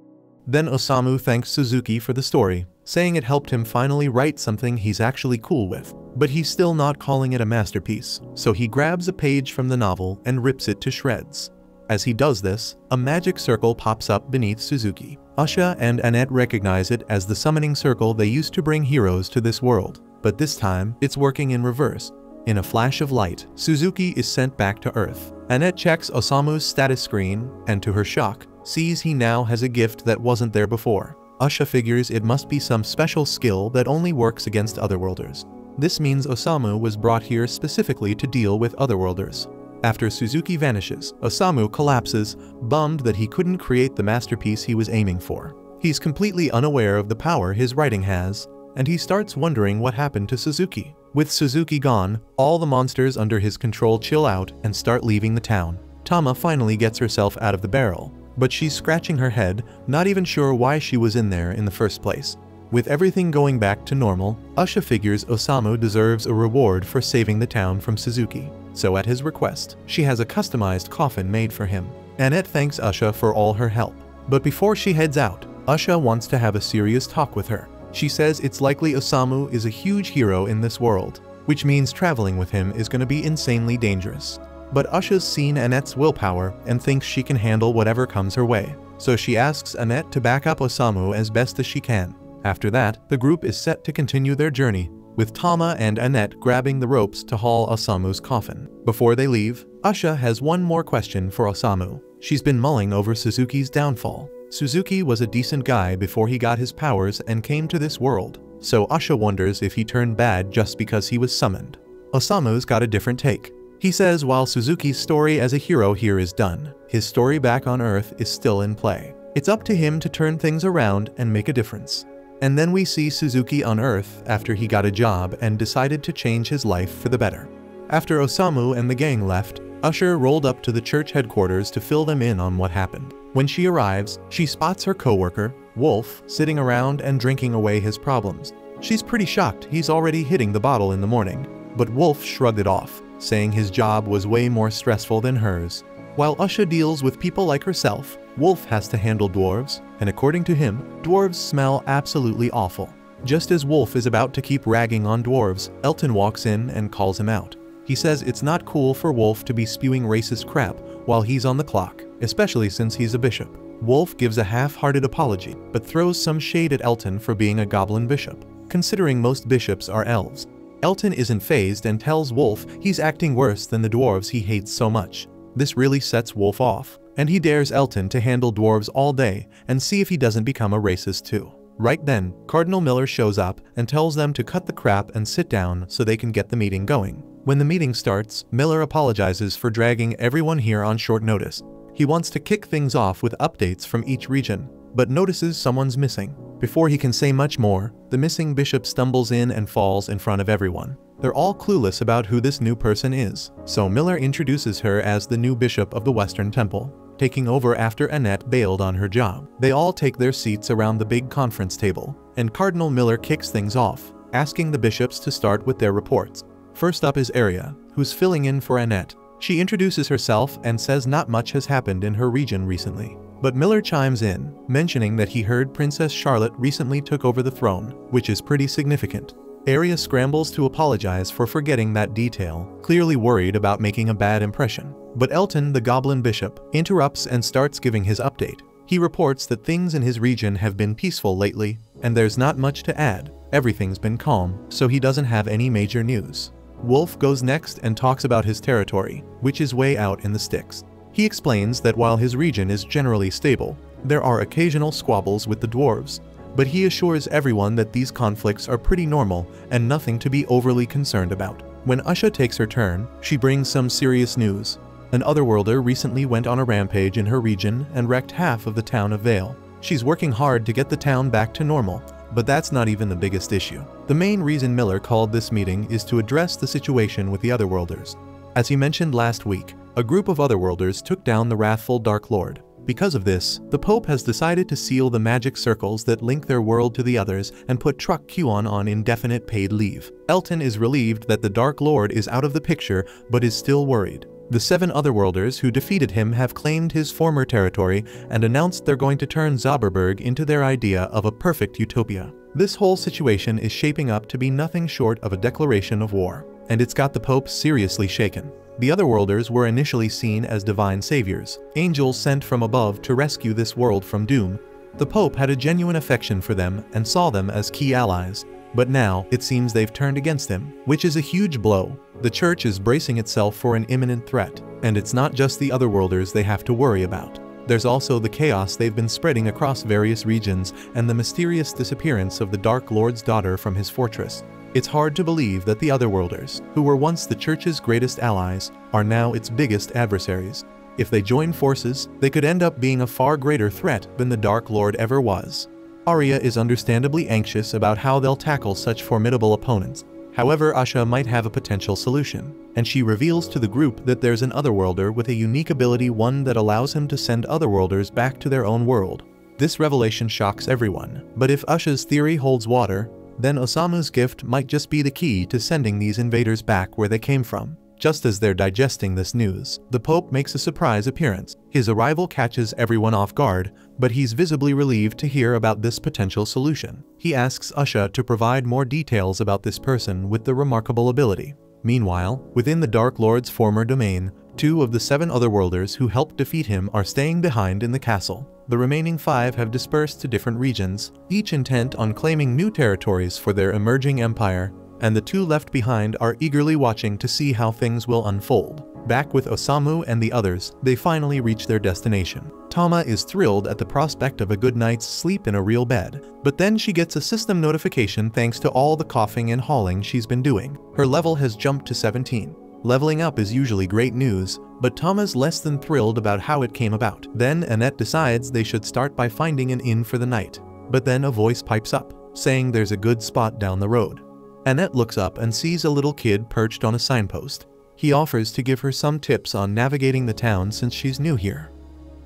Then Osamu thanks Suzuki for the story, saying it helped him finally write something he's actually cool with. But he's still not calling it a masterpiece, so he grabs a page from the novel and rips it to shreds. As he does this, a magic circle pops up beneath Suzuki. Usha and Annette recognize it as the summoning circle they used to bring heroes to this world, but this time, it's working in reverse. In a flash of light, Suzuki is sent back to Earth. Annette checks Osamu's status screen, and to her shock, sees he now has a gift that wasn't there before. Usha figures it must be some special skill that only works against otherworlders. This means Osamu was brought here specifically to deal with otherworlders. After Suzuki vanishes, Osamu collapses, bummed that he couldn't create the masterpiece he was aiming for. He's completely unaware of the power his writing has, and he starts wondering what happened to Suzuki. With Suzuki gone, all the monsters under his control chill out and start leaving the town. Tama finally gets herself out of the barrel, but she's scratching her head, not even sure why she was in there in the first place. With everything going back to normal, Usha figures Osamu deserves a reward for saving the town from Suzuki. So at his request, she has a customized coffin made for him. Annette thanks Usha for all her help. But before she heads out, Usha wants to have a serious talk with her. She says it's likely Osamu is a huge hero in this world, which means traveling with him is going to be insanely dangerous. But Usha's seen Annette's willpower and thinks she can handle whatever comes her way. So she asks Annette to back up Osamu as best as she can. After that, the group is set to continue their journey, with Tama and Annette grabbing the ropes to haul Osamu's coffin. Before they leave, Usha has one more question for Osamu. She's been mulling over Suzuki's downfall. Suzuki was a decent guy before he got his powers and came to this world, so Usha wonders if he turned bad just because he was summoned. Osamu's got a different take. He says while Suzuki's story as a hero here is done, his story back on Earth is still in play. It's up to him to turn things around and make a difference. And then we see Suzuki on Earth after he got a job and decided to change his life for the better. After Osamu and the gang left, Usha rolled up to the church headquarters to fill them in on what happened. When she arrives, she spots her co-worker, Wolf, sitting around and drinking away his problems. She's pretty shocked he's already hitting the bottle in the morning, but Wolf shrugged it off, saying his job was way more stressful than hers. While Usha deals with people like herself, Wolf has to handle dwarves, and according to him, dwarves smell absolutely awful. Just as Wolf is about to keep ragging on dwarves, Elton walks in and calls him out. He says it's not cool for Wolf to be spewing racist crap while he's on the clock, especially since he's a bishop. Wolf gives a half-hearted apology, but throws some shade at Elton for being a goblin bishop, considering most bishops are elves. Elton isn't fazed and tells Wolf he's acting worse than the dwarves he hates so much. This really sets Wolf off, and he dares Elton to handle dwarves all day and see if he doesn't become a racist too. Right then, Cardinal Miller shows up and tells them to cut the crap and sit down so they can get the meeting going. When the meeting starts, Miller apologizes for dragging everyone here on short notice. He wants to kick things off with updates from each region, but notices someone's missing. Before he can say much more, the missing bishop stumbles in and falls in front of everyone. They're all clueless about who this new person is, so Miller introduces her as the new bishop of the Western Temple, taking over after Annette bailed on her job. They all take their seats around the big conference table, and Cardinal Miller kicks things off, asking the bishops to start with their reports. First up is Aria, who's filling in for Annette. She introduces herself and says not much has happened in her region recently. But Miller chimes in, mentioning that he heard Princess Charlotte recently took over the throne, which is pretty significant. Aria scrambles to apologize for forgetting that detail, clearly worried about making a bad impression. But Elton, the Goblin Bishop, interrupts and starts giving his update. He reports that things in his region have been peaceful lately, and there's not much to add. Everything's been calm, so he doesn't have any major news. Wolf goes next and talks about his territory, which is way out in the sticks. He explains that while his region is generally stable, there are occasional squabbles with the dwarves, but he assures everyone that these conflicts are pretty normal and nothing to be overly concerned about. When Usha takes her turn, she brings some serious news. An Otherworlder recently went on a rampage in her region and wrecked half of the town of Vale. She's working hard to get the town back to normal, but that's not even the biggest issue. The main reason Miller called this meeting is to address the situation with the Otherworlders. As he mentioned last week, a group of Otherworlders took down the wrathful Dark Lord. Because of this, the Pope has decided to seal the magic circles that link their world to the others and put Truck Q on indefinite paid leave. Elton is relieved that the Dark Lord is out of the picture but is still worried. The 7 Otherworlders who defeated him have claimed his former territory and announced they're going to turn Zauberberg into their idea of a perfect utopia. This whole situation is shaping up to be nothing short of a declaration of war, and it's got the Pope seriously shaken. The Otherworlders were initially seen as divine saviors, angels sent from above to rescue this world from doom. The Pope had a genuine affection for them and saw them as key allies. But now, it seems they've turned against him, which is a huge blow. The Church is bracing itself for an imminent threat, and it's not just the Otherworlders they have to worry about. There's also the chaos they've been spreading across various regions and the mysterious disappearance of the Dark Lord's daughter from his fortress. It's hard to believe that the Otherworlders, who were once the Church's greatest allies, are now its biggest adversaries. If they join forces, they could end up being a far greater threat than the Dark Lord ever was. Aria is understandably anxious about how they'll tackle such formidable opponents. However, Usha might have a potential solution, and she reveals to the group that there's an Otherworlder with a unique ability, one that allows him to send Otherworlders back to their own world. This revelation shocks everyone, but if Usha's theory holds water, then Osamu's gift might just be the key to sending these invaders back where they came from. Just as they're digesting this news, the Pope makes a surprise appearance. His arrival catches everyone off guard, but he's visibly relieved to hear about this potential solution. He asks Usha to provide more details about this person with the remarkable ability. Meanwhile, within the Dark Lord's former domain, 2 of the 7 otherworlders who helped defeat him are staying behind in the castle. The remaining 5 have dispersed to different regions, each intent on claiming new territories for their emerging empire, and the 2 left behind are eagerly watching to see how things will unfold. Back with Osamu and the others, they finally reach their destination. Tama is thrilled at the prospect of a good night's sleep in a real bed, but then she gets a system notification thanks to all the coughing and hauling she's been doing. Her level has jumped to 17. Leveling up is usually great news, but Tama's less than thrilled about how it came about. Then Annette decides they should start by finding an inn for the night. But then a voice pipes up, saying there's a good spot down the road. Annette looks up and sees a little kid perched on a signpost. He offers to give her some tips on navigating the town since she's new here.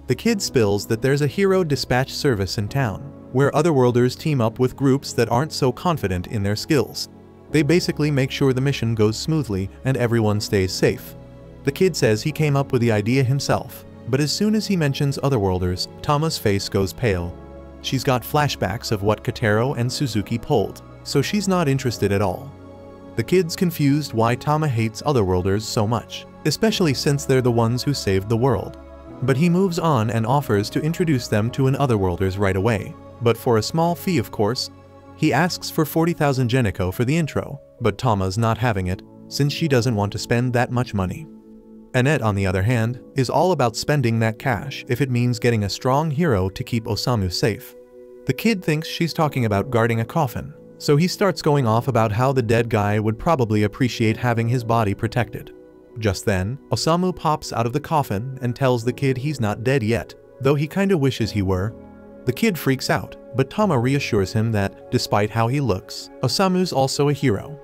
The kid spills that there's a hero dispatch service in town, where otherworlders team up with groups that aren't so confident in their skills. They basically make sure the mission goes smoothly and everyone stays safe. The kid says he came up with the idea himself, but as soon as he mentions otherworlders, Tama's face goes pale. She's got flashbacks of what Kotaro and Suzuki pulled, so she's not interested at all. The kid's confused why Tama hates otherworlders so much, especially since they're the ones who saved the world. But he moves on and offers to introduce them to an otherworlders right away, but for a small fee of course. He asks for 40,000 Geniko for the intro, but Tama's not having it, since she doesn't want to spend that much money. Annette, on the other hand, is all about spending that cash if it means getting a strong hero to keep Osamu safe. The kid thinks she's talking about guarding a coffin, so he starts going off about how the dead guy would probably appreciate having his body protected. Just then, Osamu pops out of the coffin and tells the kid he's not dead yet, though he kinda wishes he were. The kid freaks out, but Tama reassures him that, despite how he looks, Osamu's also a hero.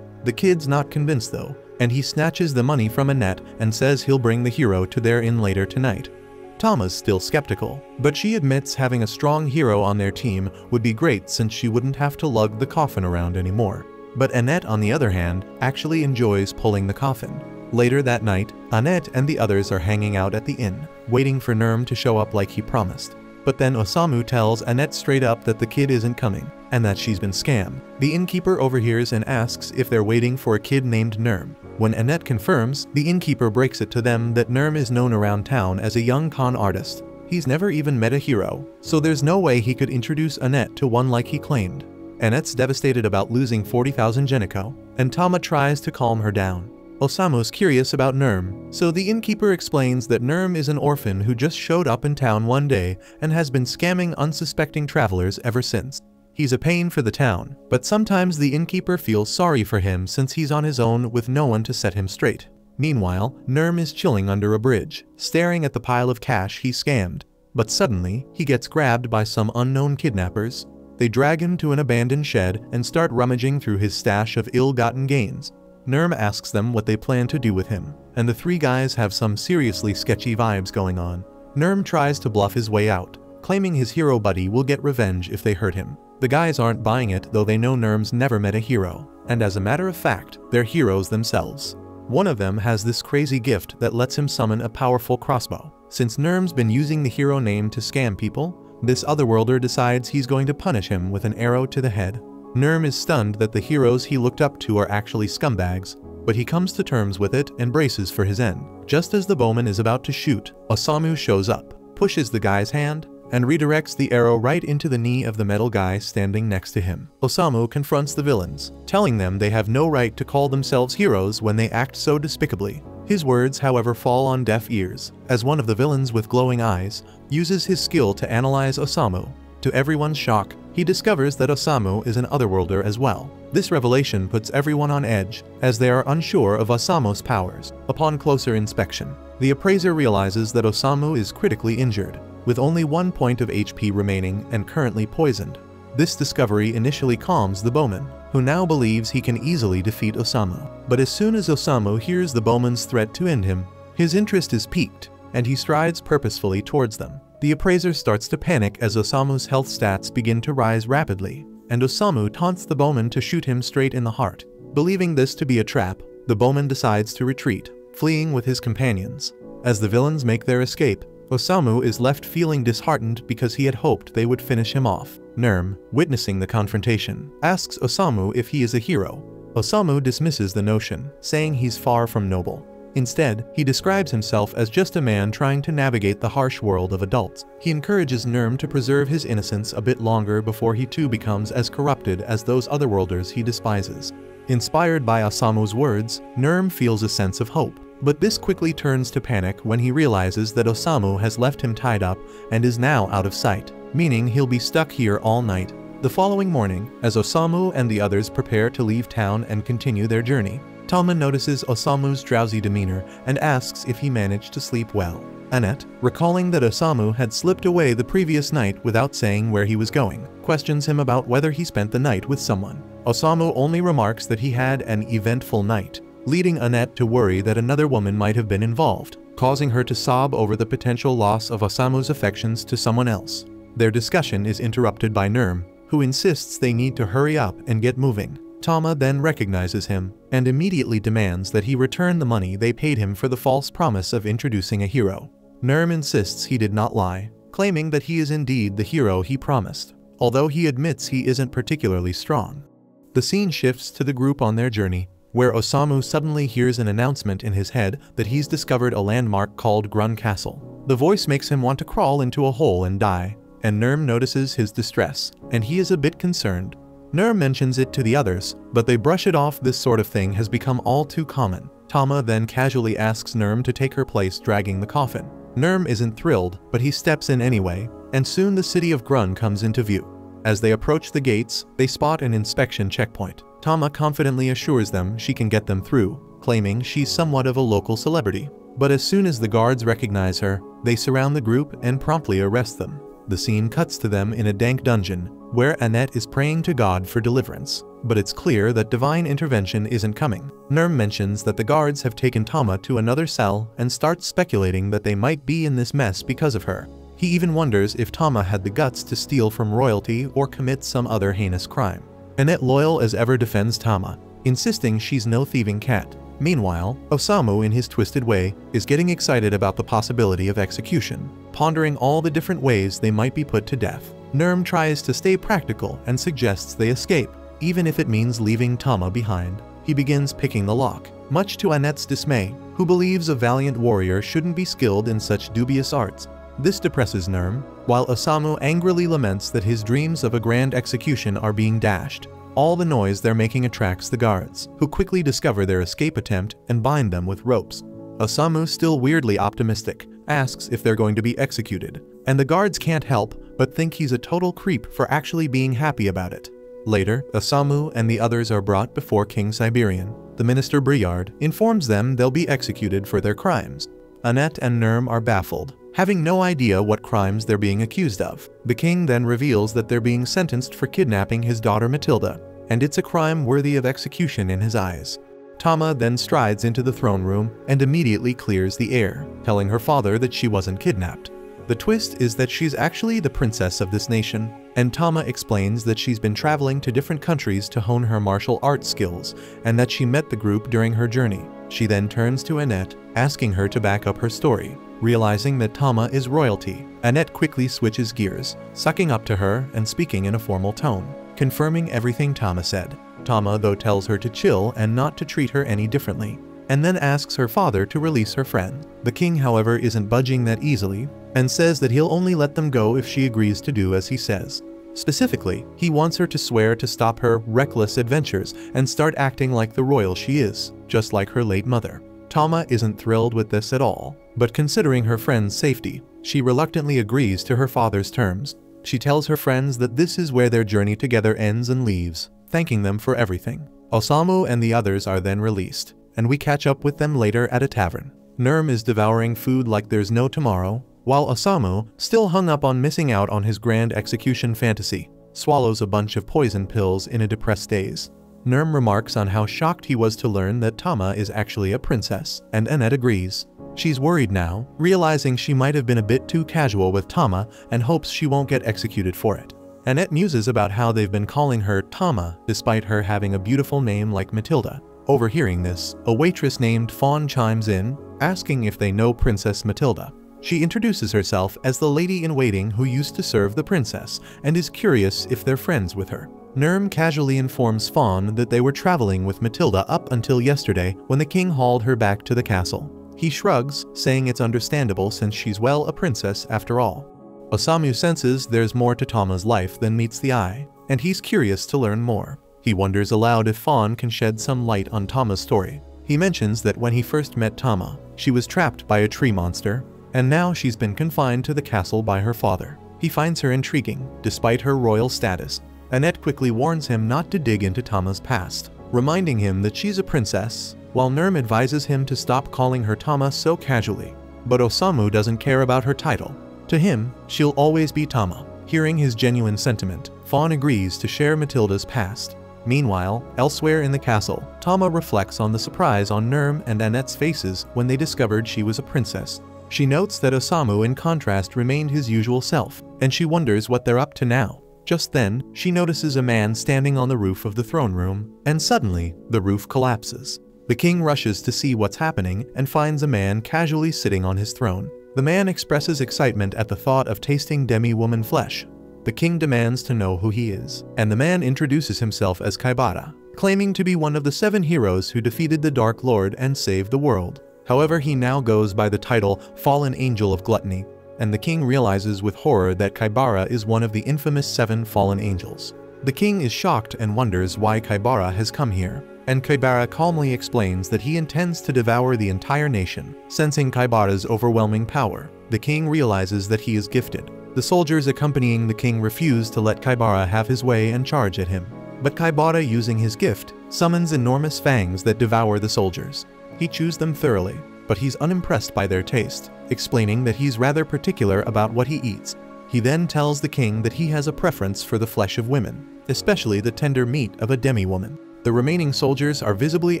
The kid's not convinced though, and he snatches the money from Annette and says he'll bring the hero to their inn later tonight. Tama's still skeptical, but she admits having a strong hero on their team would be great since she wouldn't have to lug the coffin around anymore. But Annette, on the other hand, actually enjoys pulling the coffin. Later that night, Annette and the others are hanging out at the inn, waiting for Nurm to show up like he promised. But then Osamu tells Annette straight up that the kid isn't coming, and that she's been scammed. The innkeeper overhears and asks if they're waiting for a kid named Nurm. When Annette confirms, the innkeeper breaks it to them that Nurm is known around town as a young con artist. He's never even met a hero, so there's no way he could introduce Annette to one like he claimed. Annette's devastated about losing 40,000 Geniko, and Tama tries to calm her down. Osamu's curious about Nurm, so the innkeeper explains that Nurm is an orphan who just showed up in town one day and has been scamming unsuspecting travelers ever since. He's a pain for the town, but sometimes the innkeeper feels sorry for him since he's on his own with no one to set him straight. Meanwhile, Nurm is chilling under a bridge, staring at the pile of cash he scammed. But suddenly, he gets grabbed by some unknown kidnappers. They drag him to an abandoned shed and start rummaging through his stash of ill-gotten gains. Nurm asks them what they plan to do with him, and the 3 guys have some seriously sketchy vibes going on. Nurm tries to bluff his way out, claiming his hero buddy will get revenge if they hurt him. The guys aren't buying it though they know Nurm's never met a hero, and as a matter of fact, they're heroes themselves. One of them has this crazy gift that lets him summon a powerful crossbow. Since Nurm's been using the hero name to scam people, this otherworlder decides he's going to punish him with an arrow to the head. Nurm is stunned that the heroes he looked up to are actually scumbags, but he comes to terms with it and braces for his end. Just as the bowman is about to shoot, Osamu shows up, pushes the guy's hand, and redirects the arrow right into the knee of the metal guy standing next to him. Osamu confronts the villains, telling them they have no right to call themselves heroes when they act so despicably. His words, however, fall on deaf ears, as one of the villains with glowing eyes uses his skill to analyze Osamu. To everyone's shock, he discovers that Osamu is an otherworlder as well. This revelation puts everyone on edge, as they are unsure of Osamu's powers. Upon closer inspection, the appraiser realizes that Osamu is critically injured, with only 1 point of HP remaining and currently poisoned. This discovery initially calms the bowman, who now believes he can easily defeat Osamu. But as soon as Osamu hears the bowman's threat to end him, his interest is piqued, and he strides purposefully towards them. The appraiser starts to panic as Osamu's health stats begin to rise rapidly, and Osamu taunts the bowman to shoot him straight in the heart. Believing this to be a trap, the bowman decides to retreat, fleeing with his companions. As the villains make their escape, Osamu is left feeling disheartened because he had hoped they would finish him off. Nurm, witnessing the confrontation, asks Osamu if he is a hero. Osamu dismisses the notion, saying he's far from noble. Instead, he describes himself as just a man trying to navigate the harsh world of adults. He encourages Nurm to preserve his innocence a bit longer before he too becomes as corrupted as those otherworlders he despises. Inspired by Osamu's words, Nurm feels a sense of hope. But this quickly turns to panic when he realizes that Osamu has left him tied up and is now out of sight, meaning he'll be stuck here all night. The following morning, as Osamu and the others prepare to leave town and continue their journey, Tama notices Osamu's drowsy demeanor and asks if he managed to sleep well. Annette, recalling that Osamu had slipped away the previous night without saying where he was going, questions him about whether he spent the night with someone. Osamu only remarks that he had an eventful night, leading Annette to worry that another woman might have been involved, causing her to sob over the potential loss of Osamu's affections to someone else. Their discussion is interrupted by Nurm, who insists they need to hurry up and get moving. Tama then recognizes him and immediately demands that he return the money they paid him for the false promise of introducing a hero. Nurm insists he did not lie, claiming that he is indeed the hero he promised, although he admits he isn't particularly strong. The scene shifts to the group on their journey, where Osamu suddenly hears an announcement in his head that he's discovered a landmark called Grun Castle. The voice makes him want to crawl into a hole and die, and Nurm notices his distress, and he is a bit concerned. Nurm mentions it to the others, but they brush it off. This sort of thing has become all too common. Tama then casually asks Nurm to take her place dragging the coffin. Nurm isn't thrilled, but he steps in anyway, and soon the city of Grun comes into view. As they approach the gates, they spot an inspection checkpoint. Tama confidently assures them she can get them through, claiming she's somewhat of a local celebrity. But as soon as the guards recognize her, they surround the group and promptly arrest them. The scene cuts to them in a dank dungeon, where Annette is praying to God for deliverance. But it's clear that divine intervention isn't coming. Nurm mentions that the guards have taken Tama to another cell and starts speculating that they might be in this mess because of her. He even wonders if Tama had the guts to steal from royalty or commit some other heinous crime. Annette, loyal as ever, defends Tama, insisting she's no thieving cat. Meanwhile, Osamu, in his twisted way, is getting excited about the possibility of execution, pondering all the different ways they might be put to death. Nurm tries to stay practical and suggests they escape, even if it means leaving Tama behind. He begins picking the lock, much to Annette's dismay, who believes a valiant warrior shouldn't be skilled in such dubious arts. This depresses Nurm, while Osamu angrily laments that his dreams of a grand execution are being dashed. All the noise they're making attracts the guards, who quickly discover their escape attempt and bind them with ropes. Osamu, still weirdly optimistic, asks if they're going to be executed, and the guards can't help but think he's a total creep for actually being happy about it. Later, Osamu and the others are brought before King Siberian. The minister Briard informs them they'll be executed for their crimes. Annette and Nurm are baffled, having no idea what crimes they're being accused of. The king then reveals that they're being sentenced for kidnapping his daughter Matilda, and it's a crime worthy of execution in his eyes. Tama then strides into the throne room and immediately clears the air, telling her father that she wasn't kidnapped. The twist is that she's actually the princess of this nation, and Tama explains that she's been traveling to different countries to hone her martial arts skills, and that she met the group during her journey. She then turns to Annette, asking her to back up her story. Realizing that Tama is royalty, Annette quickly switches gears, sucking up to her and speaking in a formal tone, confirming everything Tama said. Tama, though, tells her to chill and not to treat her any differently, and then asks her father to release her friend. The king, however, isn't budging that easily, and says that he'll only let them go if she agrees to do as he says. Specifically, he wants her to swear to stop her reckless adventures and start acting like the royal she is, just like her late mother. Tama isn't thrilled with this at all, but considering her friend's safety, she reluctantly agrees to her father's terms. She tells her friends that this is where their journey together ends and leaves, thanking them for everything. Osamu and the others are then released, and we catch up with them later at a tavern. Nurm is devouring food like there's no tomorrow, while Osamu, still hung up on missing out on his grand execution fantasy, swallows a bunch of poison pills in a depressed daze. Nurm remarks on how shocked he was to learn that Tama is actually a princess, and Annette agrees. She's worried now, realizing she might have been a bit too casual with Tama, and hopes she won't get executed for it. Annette muses about how they've been calling her Tama despite her having a beautiful name like Matilda. Overhearing this, a waitress named Fawn chimes in, asking if they know Princess Matilda. She introduces herself as the lady-in-waiting who used to serve the princess, and is curious if they're friends with her. Nurm casually informs Fawn that they were traveling with Matilda up until yesterday when the king hauled her back to the castle. He shrugs, saying it's understandable since she's well a princess after all. Osamu senses there's more to Tama's life than meets the eye, and he's curious to learn more. He wonders aloud if Fawn can shed some light on Tama's story. He mentions that when he first met Tama, she was trapped by a tree monster, and now she's been confined to the castle by her father. He finds her intriguing, despite her royal status. Annette quickly warns him not to dig into Tama's past, reminding him that she's a princess, while Nurm advises him to stop calling her Tama so casually. But Osamu doesn't care about her title. To him, she'll always be Tama. Hearing his genuine sentiment, Fawn agrees to share Matilda's past. Meanwhile, elsewhere in the castle, Tama reflects on the surprise on Nurm and Annette's faces when they discovered she was a princess. She notes that Osamu in contrast remained his usual self, and she wonders what they're up to now. Just then, she notices a man standing on the roof of the throne room, and suddenly, the roof collapses. The king rushes to see what's happening and finds a man casually sitting on his throne. The man expresses excitement at the thought of tasting demi-woman flesh. The king demands to know who he is, and the man introduces himself as Kaibara, claiming to be one of the 7 heroes who defeated the Dark Lord and saved the world. However, he now goes by the title Fallen Angel of Gluttony, and the king realizes with horror that Kaibara is one of the infamous 7 fallen angels. The king is shocked and wonders why Kaibara has come here, and Kaibara calmly explains that he intends to devour the entire nation. Sensing Kaibara's overwhelming power, the king realizes that he is gifted. The soldiers accompanying the king refuse to let Kaibara have his way and charge at him. But Kaibara, using his gift, summons enormous fangs that devour the soldiers. He chews them thoroughly, but he's unimpressed by their taste, explaining that he's rather particular about what he eats. He then tells the king that he has a preference for the flesh of women, especially the tender meat of a demi-woman. The remaining soldiers are visibly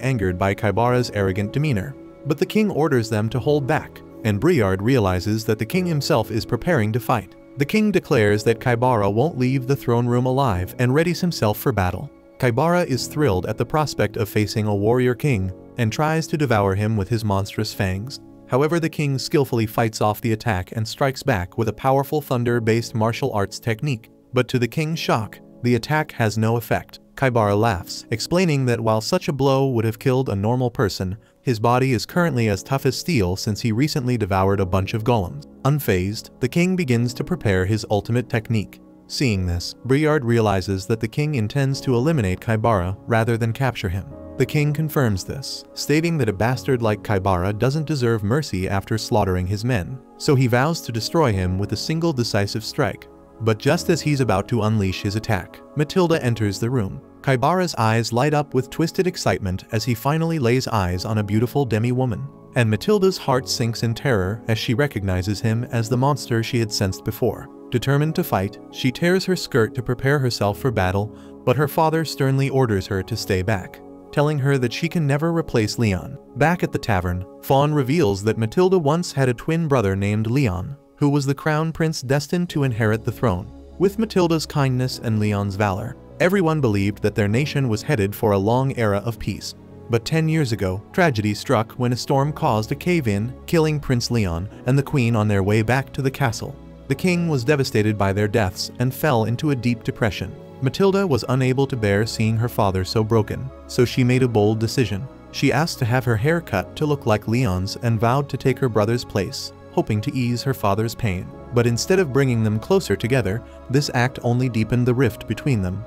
angered by Kaibara's arrogant demeanor, but the king orders them to hold back, and Briard realizes that the king himself is preparing to fight. The king declares that Kaibara won't leave the throne room alive and readies himself for battle. Kaibara is thrilled at the prospect of facing a warrior king and tries to devour him with his monstrous fangs. However, the king skillfully fights off the attack and strikes back with a powerful thunder-based martial arts technique. But to the king's shock, the attack has no effect. Kaibara laughs, explaining that while such a blow would have killed a normal person, his body is currently as tough as steel since he recently devoured a bunch of golems. Unfazed, the king begins to prepare his ultimate technique. Seeing this, Briard realizes that the king intends to eliminate Kaibara rather than capture him. The king confirms this, stating that a bastard like Kaibara doesn't deserve mercy after slaughtering his men, so he vows to destroy him with a single decisive strike. But just as he's about to unleash his attack, Matilda enters the room. Kaibara's eyes light up with twisted excitement as he finally lays eyes on a beautiful demi-woman, and Matilda's heart sinks in terror as she recognizes him as the monster she had sensed before. Determined to fight, she tears her skirt to prepare herself for battle, but her father sternly orders her to stay back, telling her that she can never replace Leon. Back at the tavern, Fawn reveals that Matilda once had a twin brother named Leon, who was the crown prince destined to inherit the throne. With Matilda's kindness and Leon's valor, everyone believed that their nation was headed for a long era of peace. But 10 years ago, tragedy struck when a storm caused a cave-in, killing Prince Leon and the queen on their way back to the castle. The king was devastated by their deaths and fell into a deep depression. Matilda was unable to bear seeing her father so broken, so she made a bold decision. She asked to have her hair cut to look like Leon's and vowed to take her brother's place, hoping to ease her father's pain. But instead of bringing them closer together, this act only deepened the rift between them.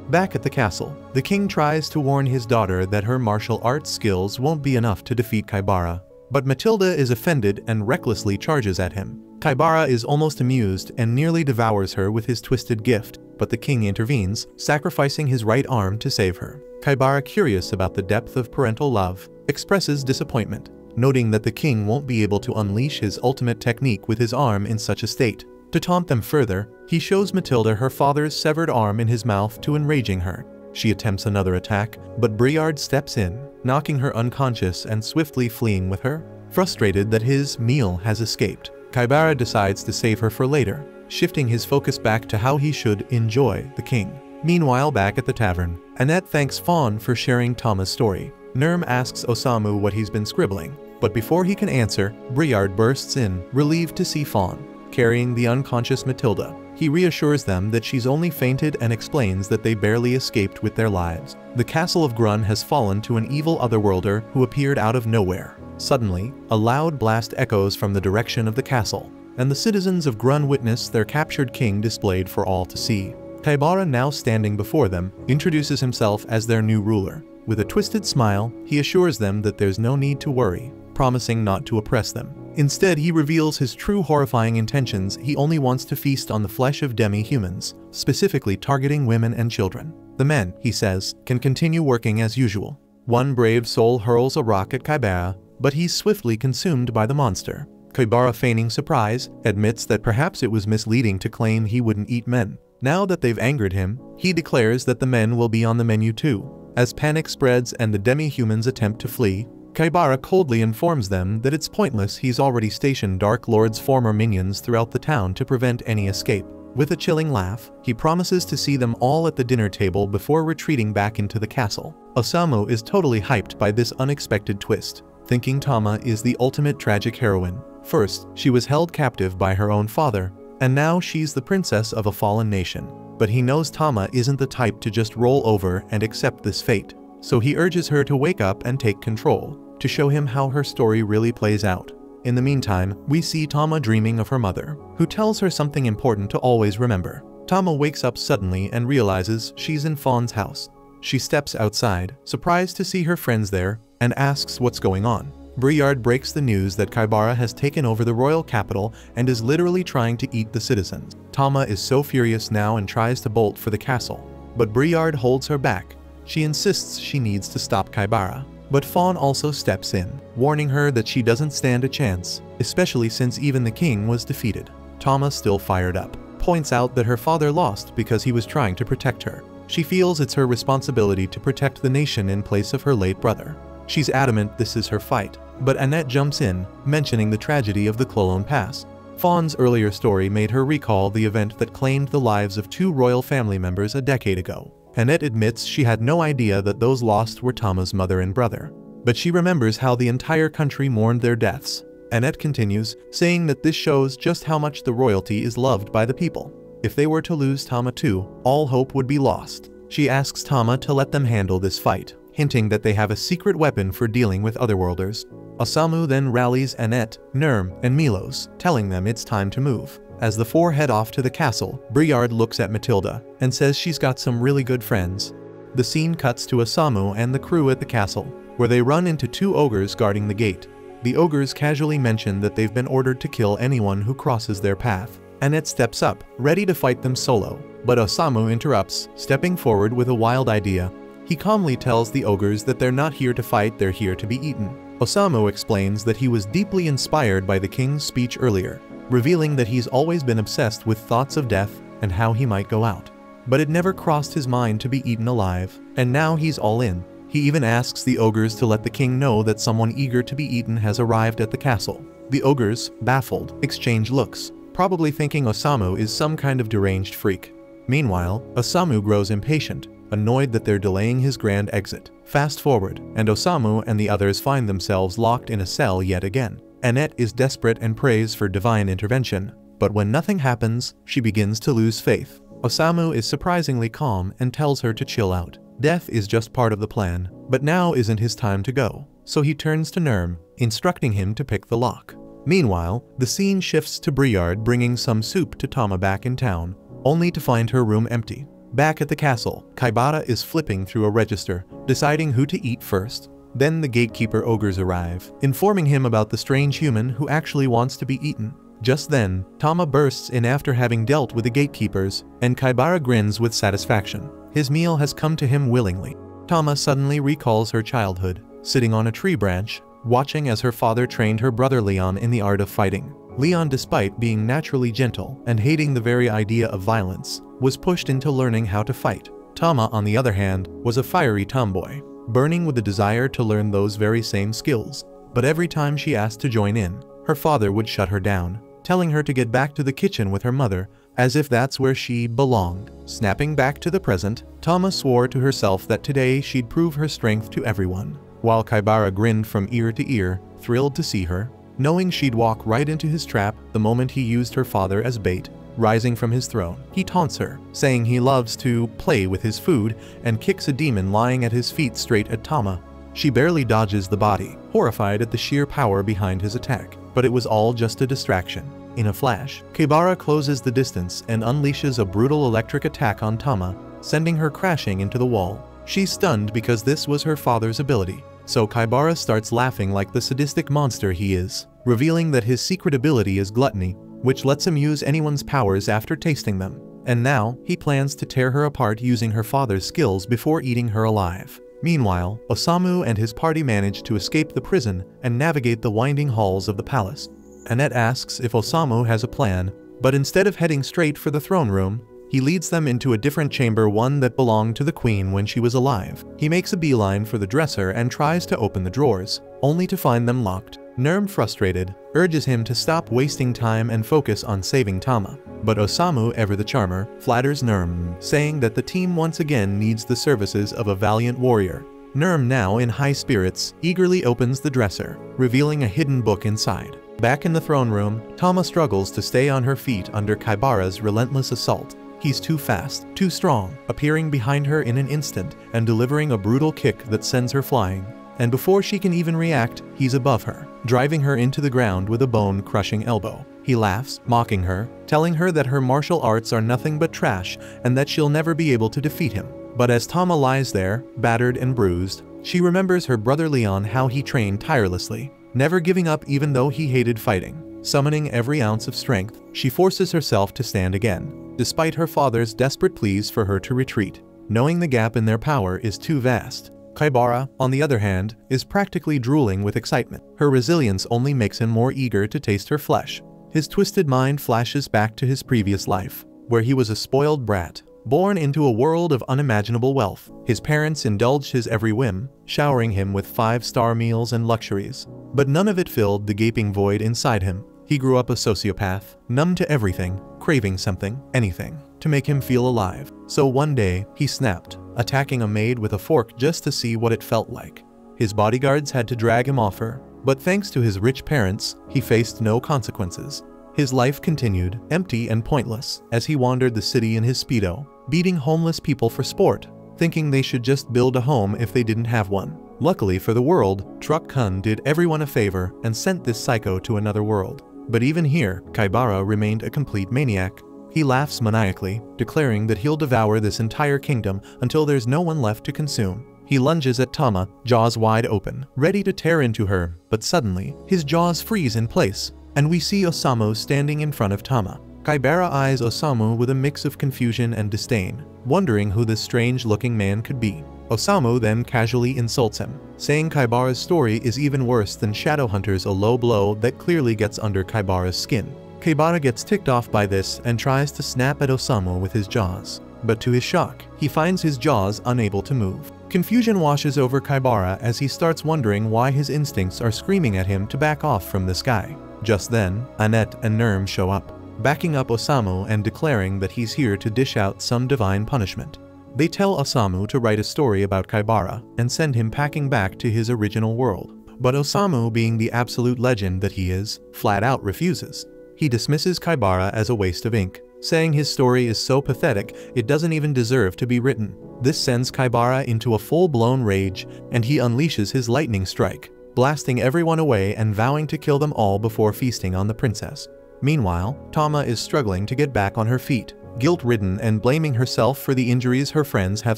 Back at the castle, the king tries to warn his daughter that her martial arts skills won't be enough to defeat Kaibara, but Matilda is offended and recklessly charges at him. Kaibara is almost amused and nearly devours her with his twisted gift, but the king intervenes, sacrificing his right arm to save her. Kaibara, curious about the depth of parental love, expresses disappointment, noting that the king won't be able to unleash his ultimate technique with his arm in such a state. To taunt them further, he shows Matilda her father's severed arm in his mouth to enraging her. She attempts another attack, but Briard steps in, knocking her unconscious and swiftly fleeing with her. Frustrated that his meal has escaped, Kaibara decides to save her for later, shifting his focus back to how he should enjoy the king. Meanwhile, back at the tavern, Annette thanks Fawn for sharing Tama's story. Nurm asks Osamu what he's been scribbling, but before he can answer, Briard bursts in, relieved to see Fawn. carrying the unconscious Matilda. He reassures them that she's only fainted and explains that they barely escaped with their lives. The castle of Grun has fallen to an evil otherworlder who appeared out of nowhere. Suddenly, a loud blast echoes from the direction of the castle, and the citizens of Grun witness their captured king displayed for all to see. Kaibara, now standing before them, introduces himself as their new ruler. With a twisted smile, he assures them that there's no need to worry, promising not to oppress them. Instead, he reveals his true horrifying intentions. He only wants to feast on the flesh of demi-humans, specifically targeting women and children. The men, he says, can continue working as usual. One brave soul hurls a rock at Kaibara, but he's swiftly consumed by the monster. Kaibara, feigning surprise, admits that perhaps it was misleading to claim he wouldn't eat men. Now that they've angered him, he declares that the men will be on the menu too. As panic spreads and the demi-humans attempt to flee, Kaibara coldly informs them that it's pointless. He's already stationed Dark Lord's former minions throughout the town to prevent any escape. With a chilling laugh, he promises to see them all at the dinner table before retreating back into the castle. Osamu is totally hyped by this unexpected twist, thinking Tama is the ultimate tragic heroine. First, she was held captive by her own father, and now she's the princess of a fallen nation. But he knows Tama isn't the type to just roll over and accept this fate. So he urges her to wake up and take control, to show him how her story really plays out. In the meantime, we see Tama dreaming of her mother, who tells her something important to always remember. Tama wakes up suddenly and realizes she's in Fawn's house. She steps outside, surprised to see her friends there, and asks what's going on. Briard breaks the news that Kaibara has taken over the royal capital and is literally trying to eat the citizens. Tama is so furious now and tries to bolt for the castle, but Briard holds her back. She insists she needs to stop Kaibara, but Fawn also steps in, warning her that she doesn't stand a chance, especially since even the king was defeated. Tama, still fired up, points out that her father lost because he was trying to protect her. She feels it's her responsibility to protect the nation in place of her late brother. She's adamant this is her fight, but Annette jumps in, mentioning the tragedy of the Clolone Pass. Fawn's earlier story made her recall the event that claimed the lives of 2 royal family members a decade ago. Annette admits she had no idea that those lost were Tama's mother and brother, but she remembers how the entire country mourned their deaths. Annette continues, saying that this shows just how much the royalty is loved by the people. If they were to lose Tama too, all hope would be lost. She asks Tama to let them handle this fight, hinting that they have a secret weapon for dealing with otherworlders. Osamu then rallies Annette, Nurm, and Milos, telling them it's time to move. As the 4 head off to the castle, Briard looks at Matilda and says she's got some really good friends. The scene cuts to Osamu and the crew at the castle, where they run into 2 ogres guarding the gate. The ogres casually mention that they've been ordered to kill anyone who crosses their path. Annette steps up, ready to fight them solo, but Osamu interrupts, stepping forward with a wild idea. He calmly tells the ogres that they're not here to fight, they're here to be eaten. Osamu explains that he was deeply inspired by the king's speech earlier, revealing that he's always been obsessed with thoughts of death and how he might go out. But it never crossed his mind to be eaten alive, and now he's all in. He even asks the ogres to let the king know that someone eager to be eaten has arrived at the castle. The ogres, baffled, exchange looks, probably thinking Osamu is some kind of deranged freak. Meanwhile, Osamu grows impatient, annoyed that they're delaying his grand exit. Fast forward, and Osamu and the others find themselves locked in a cell yet again. Annette is desperate and prays for divine intervention, but when nothing happens, she begins to lose faith. Osamu is surprisingly calm and tells her to chill out. Death is just part of the plan, but now isn't his time to go. So he turns to Nurm, instructing him to pick the lock. Meanwhile, the scene shifts to Briard bringing some soup to Tama back in town, only to find her room empty. Back at the castle, Kaibara is flipping through a register, deciding who to eat first. Then the gatekeeper ogres arrive, informing him about the strange human who actually wants to be eaten. Just then, Tama bursts in after having dealt with the gatekeepers, and Kaibara grins with satisfaction. His meal has come to him willingly. Tama suddenly recalls her childhood, sitting on a tree branch, watching as her father trained her brother Leon in the art of fighting. Leon, despite being naturally gentle and hating the very idea of violence, was pushed into learning how to fight. Tama, on the other hand, was a fiery tomboy, burning with the desire to learn those very same skills. But every time she asked to join in, her father would shut her down, telling her to get back to the kitchen with her mother, as if that's where she belonged. Snapping back to the present, Tama swore to herself that today she'd prove her strength to everyone. While Kaibara grinned from ear to ear, thrilled to see her, knowing she'd walk right into his trap the moment he used her father as bait. Rising from his throne, he taunts her, saying he loves to play with his food, and kicks a demon lying at his feet straight at Tama. She barely dodges the body, horrified at the sheer power behind his attack, but it was all just a distraction. In a flash, Kaibara closes the distance and unleashes a brutal electric attack on Tama, sending her crashing into the wall. She's stunned because this was her father's ability, so Kaibara starts laughing like the sadistic monster he is, revealing that his secret ability is gluttony, which lets him use anyone's powers after tasting them. And now, he plans to tear her apart using her father's skills before eating her alive. Meanwhile, Osamu and his party manage to escape the prison and navigate the winding halls of the palace. Annette asks if Osamu has a plan, but instead of heading straight for the throne room, he leads them into a different chamber, one that belonged to the queen when she was alive. He makes a beeline for the dresser and tries to open the drawers, only to find them locked. Nurm, frustrated, urges him to stop wasting time and focus on saving Tama. But Osamu, ever the charmer, flatters Nurm, saying that the team once again needs the services of a valiant warrior. Nurm, now in high spirits, eagerly opens the dresser, revealing a hidden book inside. Back in the throne room, Tama struggles to stay on her feet under Kaibara's relentless assault. He's too fast, too strong, appearing behind her in an instant and delivering a brutal kick that sends her flying. And before she can even react, he's above her, driving her into the ground with a bone-crushing elbow. He laughs, mocking her, telling her that her martial arts are nothing but trash and that she'll never be able to defeat him. But as Tama lies there, battered and bruised, she remembers her brother Leon, how he trained tirelessly, never giving up even though he hated fighting. Summoning every ounce of strength, she forces herself to stand again, despite her father's desperate pleas for her to retreat, knowing the gap in their power is too vast. Kaibara, on the other hand, is practically drooling with excitement. Her resilience only makes him more eager to taste her flesh. His twisted mind flashes back to his previous life, where he was a spoiled brat, born into a world of unimaginable wealth. His parents indulged his every whim, showering him with 5-star meals and luxuries. But none of it filled the gaping void inside him. He grew up a sociopath, numb to everything, craving something, anything, to make him feel alive. So one day, he snapped, attacking a maid with a fork just to see what it felt like. His bodyguards had to drag him off her, but thanks to his rich parents, he faced no consequences. His life continued, empty and pointless, as he wandered the city in his Speedo, beating homeless people for sport, thinking they should just build a home if they didn't have one. Luckily for the world, Truck Kun did everyone a favor and sent this psycho to another world. But even here, Kaibara remained a complete maniac. He laughs maniacally, declaring that he'll devour this entire kingdom until there's no one left to consume. He lunges at Tama, jaws wide open, ready to tear into her, but suddenly, his jaws freeze in place, and we see Osamu standing in front of Tama. Kaibara eyes Osamu with a mix of confusion and disdain, wondering who this strange-looking man could be. Osamu then casually insults him, saying Kaibara's story is even worse than Shadowhunter's, a low blow that clearly gets under Kaibara's skin. Kaibara gets ticked off by this and tries to snap at Osamu with his jaws, but to his shock, he finds his jaws unable to move. Confusion washes over Kaibara as he starts wondering why his instincts are screaming at him to back off from this guy. Just then, Annette and Nurm show up, backing up Osamu and declaring that he's here to dish out some divine punishment. They tell Osamu to write a story about Kaibara and send him packing back to his original world. But Osamu, being the absolute legend that he is, flat out refuses. He dismisses Kaibara as a waste of ink, saying his story is so pathetic it doesn't even deserve to be written. This sends Kaibara into a full-blown rage, and he unleashes his lightning strike, blasting everyone away and vowing to kill them all before feasting on the princess. Meanwhile, Tama is struggling to get back on her feet, guilt-ridden and blaming herself for the injuries her friends have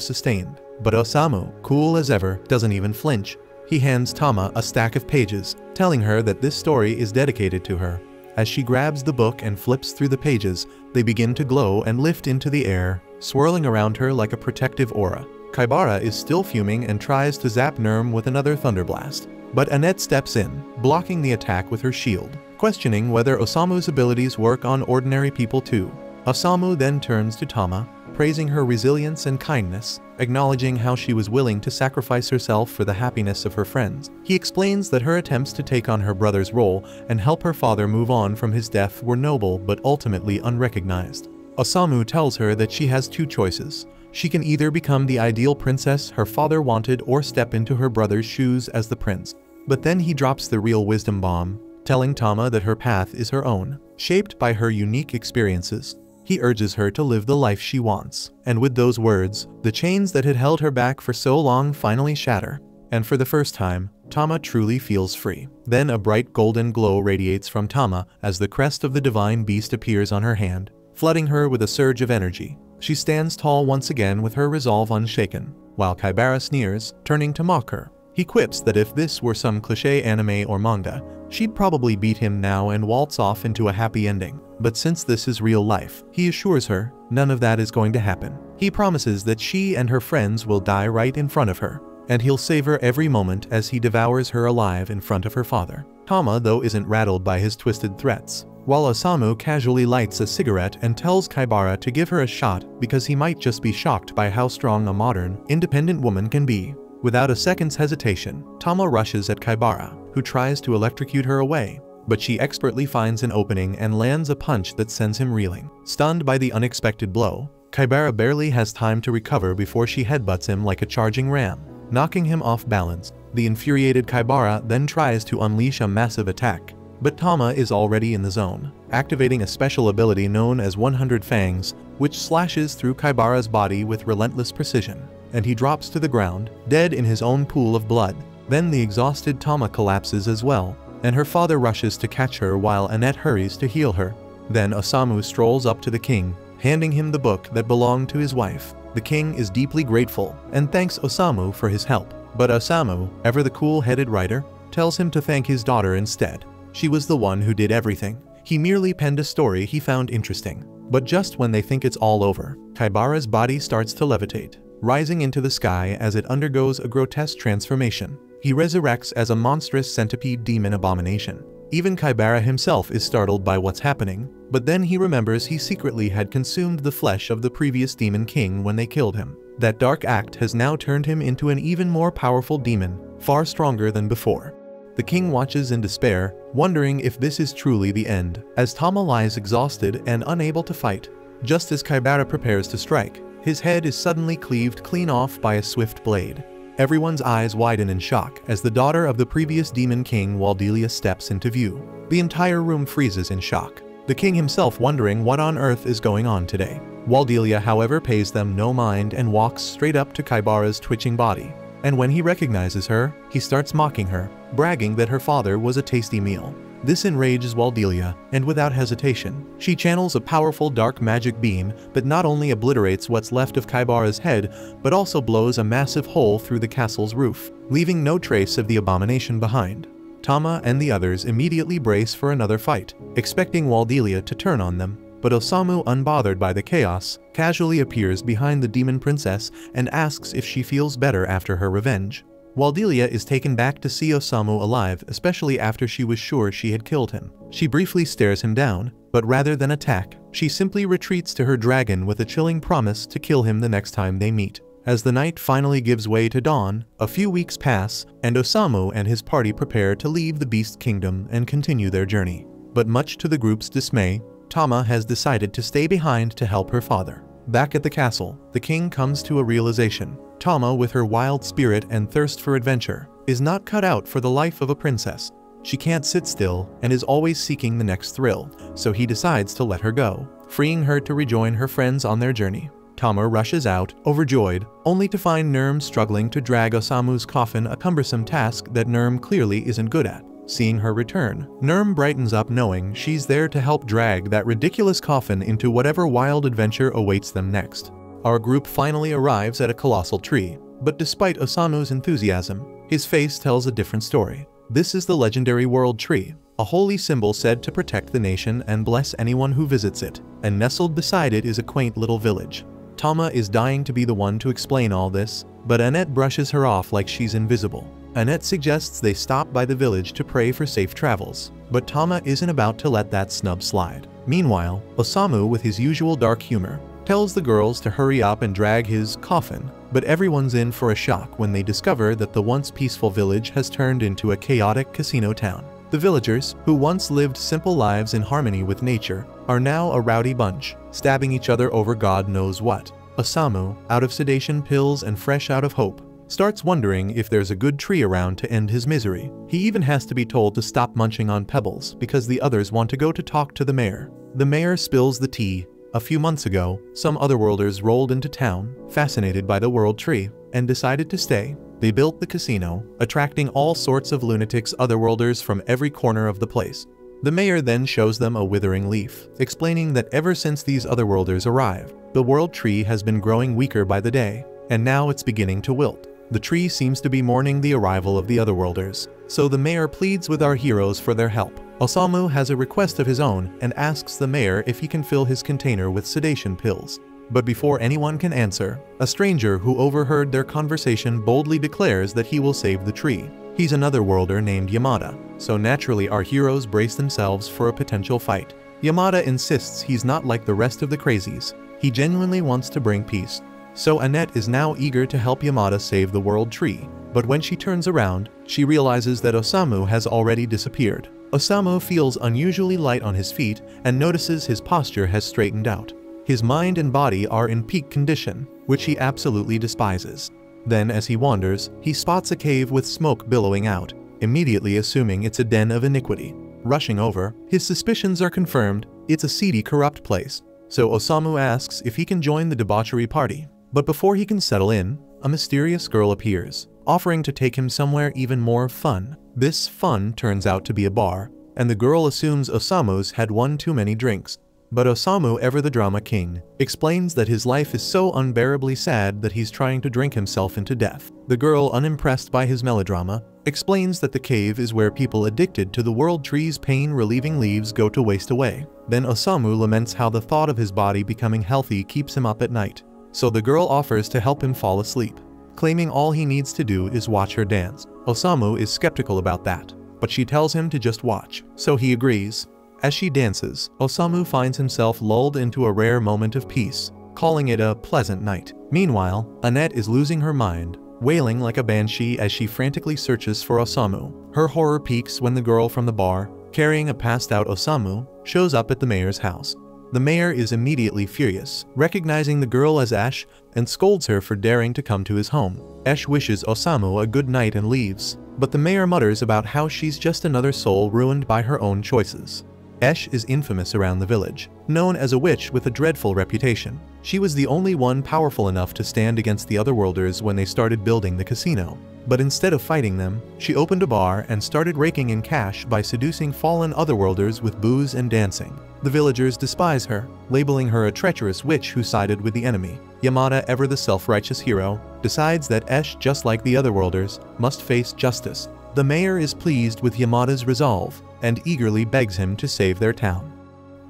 sustained. But Osamu, cool as ever, doesn't even flinch. He hands Tama a stack of pages, telling her that this story is dedicated to her. As she grabs the book and flips through the pages, they begin to glow and lift into the air, swirling around her like a protective aura. Kaibara is still fuming and tries to zap Nurm with another thunderblast, but Annette steps in, blocking the attack with her shield, questioning whether Osamu's abilities work on ordinary people too. Osamu then turns to Tama, praising her resilience and kindness, acknowledging how she was willing to sacrifice herself for the happiness of her friends. He explains that her attempts to take on her brother's role and help her father move on from his death were noble but ultimately unrecognized. Osamu tells her that she has two choices. She can either become the ideal princess her father wanted or step into her brother's shoes as the prince. But then he drops the real wisdom bomb, telling Tama that her path is her own, shaped by her unique experiences. He urges her to live the life she wants, and with those words, the chains that had held her back for so long finally shatter. And for the first time, Tama truly feels free. Then a bright golden glow radiates from Tama as the crest of the divine beast appears on her hand, flooding her with a surge of energy. She stands tall once again with her resolve unshaken, while Kaibara sneers, turning to mock her. He quips that if this were some cliché anime or manga, she'd probably beat him now and waltz off into a happy ending. But since this is real life, he assures her, none of that is going to happen. He promises that she and her friends will die right in front of her, and he'll savor every moment as he devours her alive in front of her father. Tama, though, isn't rattled by his twisted threats, while Osamu casually lights a cigarette and tells Kaibara to give her a shot because he might just be shocked by how strong a modern, independent woman can be. Without a second's hesitation, Tama rushes at Kaibara, who tries to electrocute her away, but she expertly finds an opening and lands a punch that sends him reeling. Stunned by the unexpected blow, Kaibara barely has time to recover before she headbutts him like a charging ram, knocking him off balance. The infuriated Kaibara then tries to unleash a massive attack, but Tama is already in the zone, activating a special ability known as 100 Fangs, which slashes through Kaibara's body with relentless precision, and he drops to the ground, dead in his own pool of blood. Then the exhausted Tama collapses as well, and her father rushes to catch her while Annette hurries to heal her. Then Osamu strolls up to the king, handing him the book that belonged to his wife. The king is deeply grateful and thanks Osamu for his help, but Osamu, ever the cool-headed writer, tells him to thank his daughter instead. She was the one who did everything. He merely penned a story he found interesting. But just when they think it's all over, Kaibara's body starts to levitate, rising into the sky as it undergoes a grotesque transformation. He resurrects as a monstrous centipede demon abomination. Even Kaibara himself is startled by what's happening, but then he remembers he secretly had consumed the flesh of the previous demon king when they killed him. That dark act has now turned him into an even more powerful demon, far stronger than before. The king watches in despair, wondering if this is truly the end, as Tama lies exhausted and unable to fight. Just as Kaibara prepares to strike, his head is suddenly cleaved clean off by a swift blade. Everyone's eyes widen in shock as the daughter of the previous demon king Waldelia steps into view. The entire room freezes in shock, the king himself wondering what on earth is going on today. Waldelia, however, pays them no mind and walks straight up to Kaibara's twitching body. And when he recognizes her, he starts mocking her, bragging that her father was a tasty meal. This enrages Waldelia, and without hesitation, she channels a powerful dark magic beam that not only obliterates what's left of Kaibara's head, but also blows a massive hole through the castle's roof, leaving no trace of the abomination behind. Tama and the others immediately brace for another fight, expecting Waldelia to turn on them, but Osamu, unbothered by the chaos, casually appears behind the demon princess and asks if she feels better after her revenge. Waldelia is taken back to see Osamu alive, especially after she was sure she had killed him. She briefly stares him down, but rather than attack, she simply retreats to her dragon with a chilling promise to kill him the next time they meet. As the night finally gives way to dawn, a few weeks pass, and Osamu and his party prepare to leave the Beast Kingdom and continue their journey. But much to the group's dismay, Tama has decided to stay behind to help her father. Back at the castle, the king comes to a realization. Tama, with her wild spirit and thirst for adventure, is not cut out for the life of a princess. She can't sit still and is always seeking the next thrill, so he decides to let her go, freeing her to rejoin her friends on their journey. Tama rushes out, overjoyed, only to find Nurm struggling to drag Osamu's coffin, a cumbersome task that Nurm clearly isn't good at. Seeing her return, Nurm brightens up knowing she's there to help drag that ridiculous coffin into whatever wild adventure awaits them next. Our group finally arrives at a colossal tree, but despite Osamu's enthusiasm, his face tells a different story. This is the legendary World Tree, a holy symbol said to protect the nation and bless anyone who visits it, and nestled beside it is a quaint little village. Tama is dying to be the one to explain all this, but Annette brushes her off like she's invisible. Annette suggests they stop by the village to pray for safe travels, but Tama isn't about to let that snub slide. Meanwhile, Osamu, with his usual dark humor, tells the girls to hurry up and drag his coffin, but everyone's in for a shock when they discover that the once peaceful village has turned into a chaotic casino town. The villagers, who once lived simple lives in harmony with nature, are now a rowdy bunch, stabbing each other over God knows what. Osamu, out of sedation pills and fresh out of hope, starts wondering if there's a good tree around to end his misery. He even has to be told to stop munching on pebbles because the others want to go to talk to the mayor. The mayor spills the tea. A few months ago, some otherworlders rolled into town, fascinated by the world tree, and decided to stay. They built the casino, attracting all sorts of lunatics otherworlders from every corner of the place. The mayor then shows them a withering leaf, explaining that ever since these otherworlders arrived, the world tree has been growing weaker by the day, and now it's beginning to wilt. The tree seems to be mourning the arrival of the otherworlders, so the mayor pleads with our heroes for their help. Osamu has a request of his own and asks the mayor if he can fill his container with sedation pills. But before anyone can answer, a stranger who overheard their conversation boldly declares that he will save the tree. He's another worlder named Yamada, so naturally our heroes brace themselves for a potential fight. Yamada insists he's not like the rest of the crazies. He genuinely wants to bring peace. So Annette is now eager to help Yamada save the world tree, but when she turns around, she realizes that Osamu has already disappeared. Osamu feels unusually light on his feet and notices his posture has straightened out. His mind and body are in peak condition, which he absolutely despises. Then as he wanders, he spots a cave with smoke billowing out, immediately assuming it's a den of iniquity. Rushing over, his suspicions are confirmed. It's a seedy, corrupt place. So Osamu asks if he can join the debauchery party. But before he can settle in, a mysterious girl appears, offering to take him somewhere even more fun. This fun turns out to be a bar, and the girl assumes Osamu's had one too many drinks. But Osamu, ever the drama king, explains that his life is so unbearably sad that he's trying to drink himself into death. The girl, unimpressed by his melodrama, explains that the cave is where people addicted to the world tree's pain-relieving leaves go to waste away. Then Osamu laments how the thought of his body becoming healthy keeps him up at night. So the girl offers to help him fall asleep, claiming all he needs to do is watch her dance. Osamu is skeptical about that, but she tells him to just watch, so he agrees. As she dances, Osamu finds himself lulled into a rare moment of peace, calling it a pleasant night. Meanwhile, Annette is losing her mind, wailing like a banshee as she frantically searches for Osamu. Her horror peaks when the girl from the bar, carrying a passed-out Osamu, shows up at the mayor's house. The mayor is immediately furious, recognizing the girl as Ash, and scolds her for daring to come to his home. Ash wishes Osamu a good night and leaves, but the mayor mutters about how she's just another soul ruined by her own choices. Ash is infamous around the village, known as a witch with a dreadful reputation. She was the only one powerful enough to stand against the otherworlders when they started building the casino. But instead of fighting them, she opened a bar and started raking in cash by seducing fallen otherworlders with booze and dancing. The villagers despise her, labeling her a treacherous witch who sided with the enemy. Yamada, ever the self-righteous hero, decides that Ash, just like the otherworlders, must face justice. The mayor is pleased with Yamada's resolve and eagerly begs him to save their town.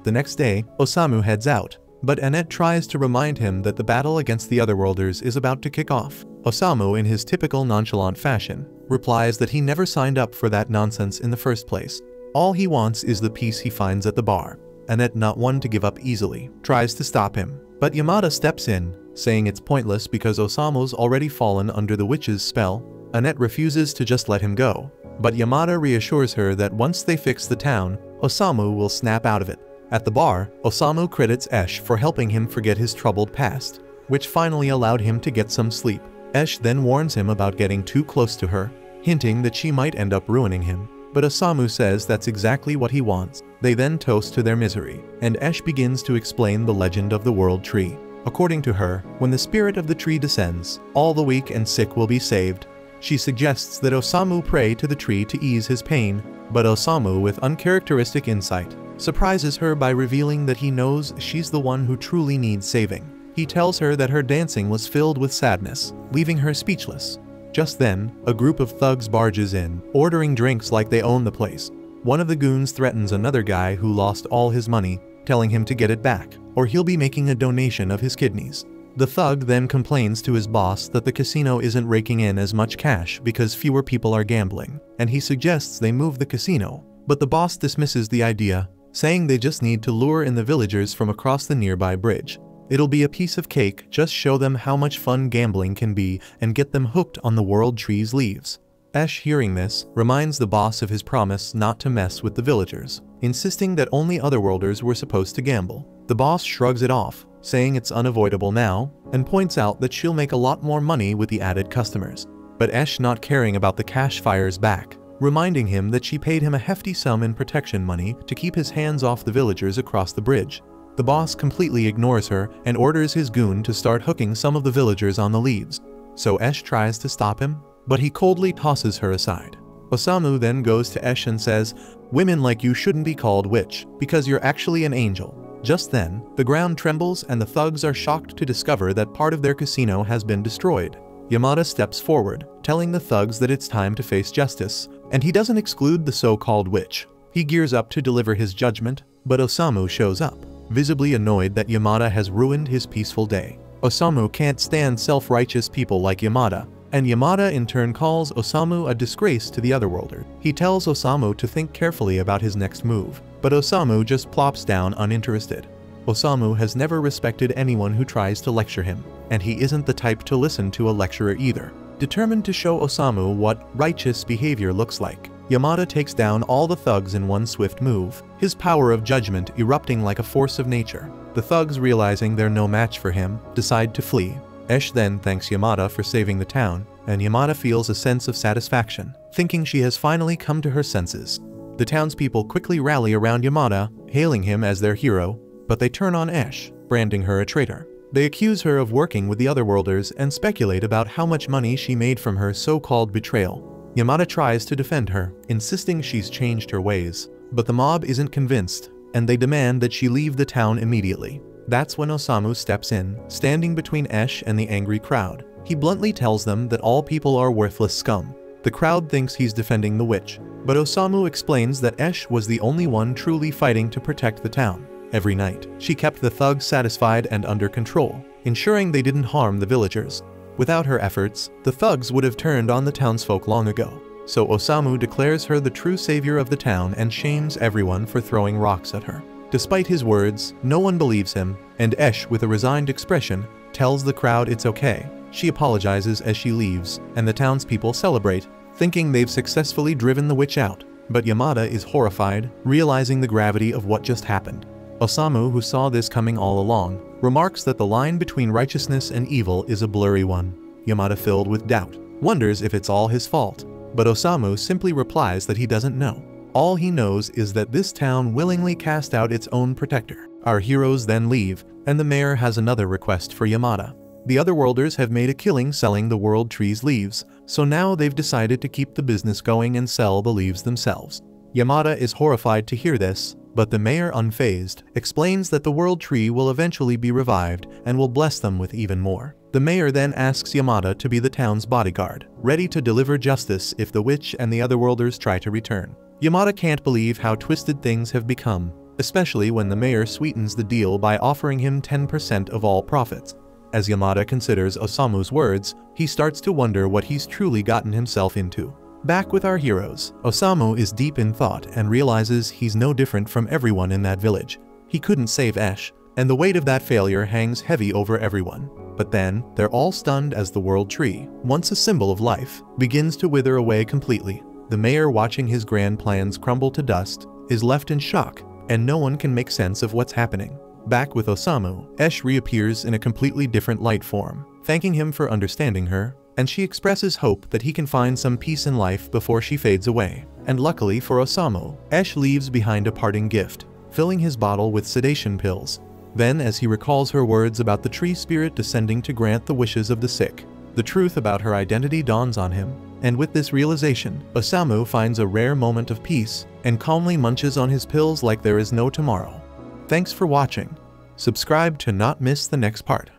The next day, Osamu heads out, but Annette tries to remind him that the battle against the otherworlders is about to kick off. Osamu, in his typical nonchalant fashion, replies that he never signed up for that nonsense in the first place. All he wants is the peace he finds at the bar. Annette, not one to give up easily, tries to stop him, but Yamada steps in, saying it's pointless because Osamu's already fallen under the witch's spell. Annette refuses to just let him go, but Yamada reassures her that once they fix the town, Osamu will snap out of it. At the bar, Osamu credits Ash for helping him forget his troubled past, which finally allowed him to get some sleep. Ash then warns him about getting too close to her, hinting that she might end up ruining him. But Osamu says that's exactly what he wants. They then toast to their misery, and Ash begins to explain the legend of the world tree. According to her, when the spirit of the tree descends, all the weak and sick will be saved. She suggests that Osamu pray to the tree to ease his pain, but Osamu, with uncharacteristic insight, surprises her by revealing that he knows she's the one who truly needs saving. He tells her that her dancing was filled with sadness, leaving her speechless. Just then, a group of thugs barges in, ordering drinks like they own the place. One of the goons threatens another guy who lost all his money, telling him to get it back, or he'll be making a donation of his kidneys. The thug then complains to his boss that the casino isn't raking in as much cash because fewer people are gambling, and he suggests they move the casino. But the boss dismisses the idea, saying they just need to lure in the villagers from across the nearby bridge. It'll be a piece of cake, just show them how much fun gambling can be and get them hooked on the world tree's leaves. Ash, hearing this, reminds the boss of his promise not to mess with the villagers, insisting that only otherworlders were supposed to gamble. The boss shrugs it off, saying it's unavoidable now, and points out that she'll make a lot more money with the added customers. But Esh, not caring about the cash, fires back, reminding him that she paid him a hefty sum in protection money to keep his hands off the villagers across the bridge. The boss completely ignores her and orders his goon to start hooking some of the villagers on the leaves. So Esh tries to stop him, but he coldly tosses her aside. Osamu then goes to Esh and says, "Women like you shouldn't be called witch, because you're actually an angel." Just then, the ground trembles and the thugs are shocked to discover that part of their casino has been destroyed. Yamada steps forward, telling the thugs that it's time to face justice, and he doesn't exclude the so-called witch. He gears up to deliver his judgment, but Osamu shows up, visibly annoyed that Yamada has ruined his peaceful day. Osamu can't stand self-righteous people like Yamada, and Yamada in turn calls Osamu a disgrace to the Otherworlder. He tells Osamu to think carefully about his next move, but Osamu just plops down uninterested. Osamu has never respected anyone who tries to lecture him, and he isn't the type to listen to a lecturer either. Determined to show Osamu what righteous behavior looks like, Yamada takes down all the thugs in one swift move, his power of judgment erupting like a force of nature. The thugs, realizing they're no match for him, decide to flee. Esh then thanks Yamada for saving the town, and Yamada feels a sense of satisfaction, thinking she has finally come to her senses. The townspeople quickly rally around Yamada, hailing him as their hero, but they turn on Esh, branding her a traitor. They accuse her of working with the Otherworlders and speculate about how much money she made from her so-called betrayal. Yamada tries to defend her, insisting she's changed her ways, but the mob isn't convinced, and they demand that she leave the town immediately. That's when Osamu steps in, standing between Esh and the angry crowd. He bluntly tells them that all people are worthless scum. The crowd thinks he's defending the witch, but Osamu explains that Esh was the only one truly fighting to protect the town. Every night, she kept the thugs satisfied and under control, ensuring they didn't harm the villagers. Without her efforts, the thugs would have turned on the townsfolk long ago. So Osamu declares her the true savior of the town and shames everyone for throwing rocks at her. Despite his words, no one believes him, and Esh, with a resigned expression, tells the crowd it's okay. She apologizes as she leaves, and the townspeople celebrate, thinking they've successfully driven the witch out. But Yamada is horrified, realizing the gravity of what just happened. Osamu, who saw this coming all along, remarks that the line between righteousness and evil is a blurry one. Yamada, filled with doubt, wonders if it's all his fault, but Osamu simply replies that he doesn't know. All he knows is that this town willingly cast out its own protector. Our heroes then leave, and the mayor has another request for Yamada. The Otherworlders have made a killing selling the World Tree's leaves, so now they've decided to keep the business going and sell the leaves themselves. Yamada is horrified to hear this, but the mayor, unfazed, explains that the World Tree will eventually be revived and will bless them with even more. The mayor then asks Yamada to be the town's bodyguard, ready to deliver justice if the witch and the Otherworlders try to return. Yamada can't believe how twisted things have become, especially when the mayor sweetens the deal by offering him 10% of all profits. As Yamada considers Osamu's words, he starts to wonder what he's truly gotten himself into. Back with our heroes, Osamu is deep in thought and realizes he's no different from everyone in that village. He couldn't save Esh, and the weight of that failure hangs heavy over everyone. But then, they're all stunned as the World Tree, once a symbol of life, begins to wither away completely. The mayor, watching his grand plans crumble to dust, is left in shock, and no one can make sense of what's happening. Back with Osamu, Esh reappears in a completely different light form, thanking him for understanding her, and she expresses hope that he can find some peace in life before she fades away. And luckily for Osamu, Esh leaves behind a parting gift, filling his bottle with sedation pills. Then, as he recalls her words about the tree spirit descending to grant the wishes of the sick, the truth about her identity dawns on him, and with this realization, Osamu finds a rare moment of peace and calmly munches on his pills like there is no tomorrow. Thanks for watching. Subscribe to not miss the next part.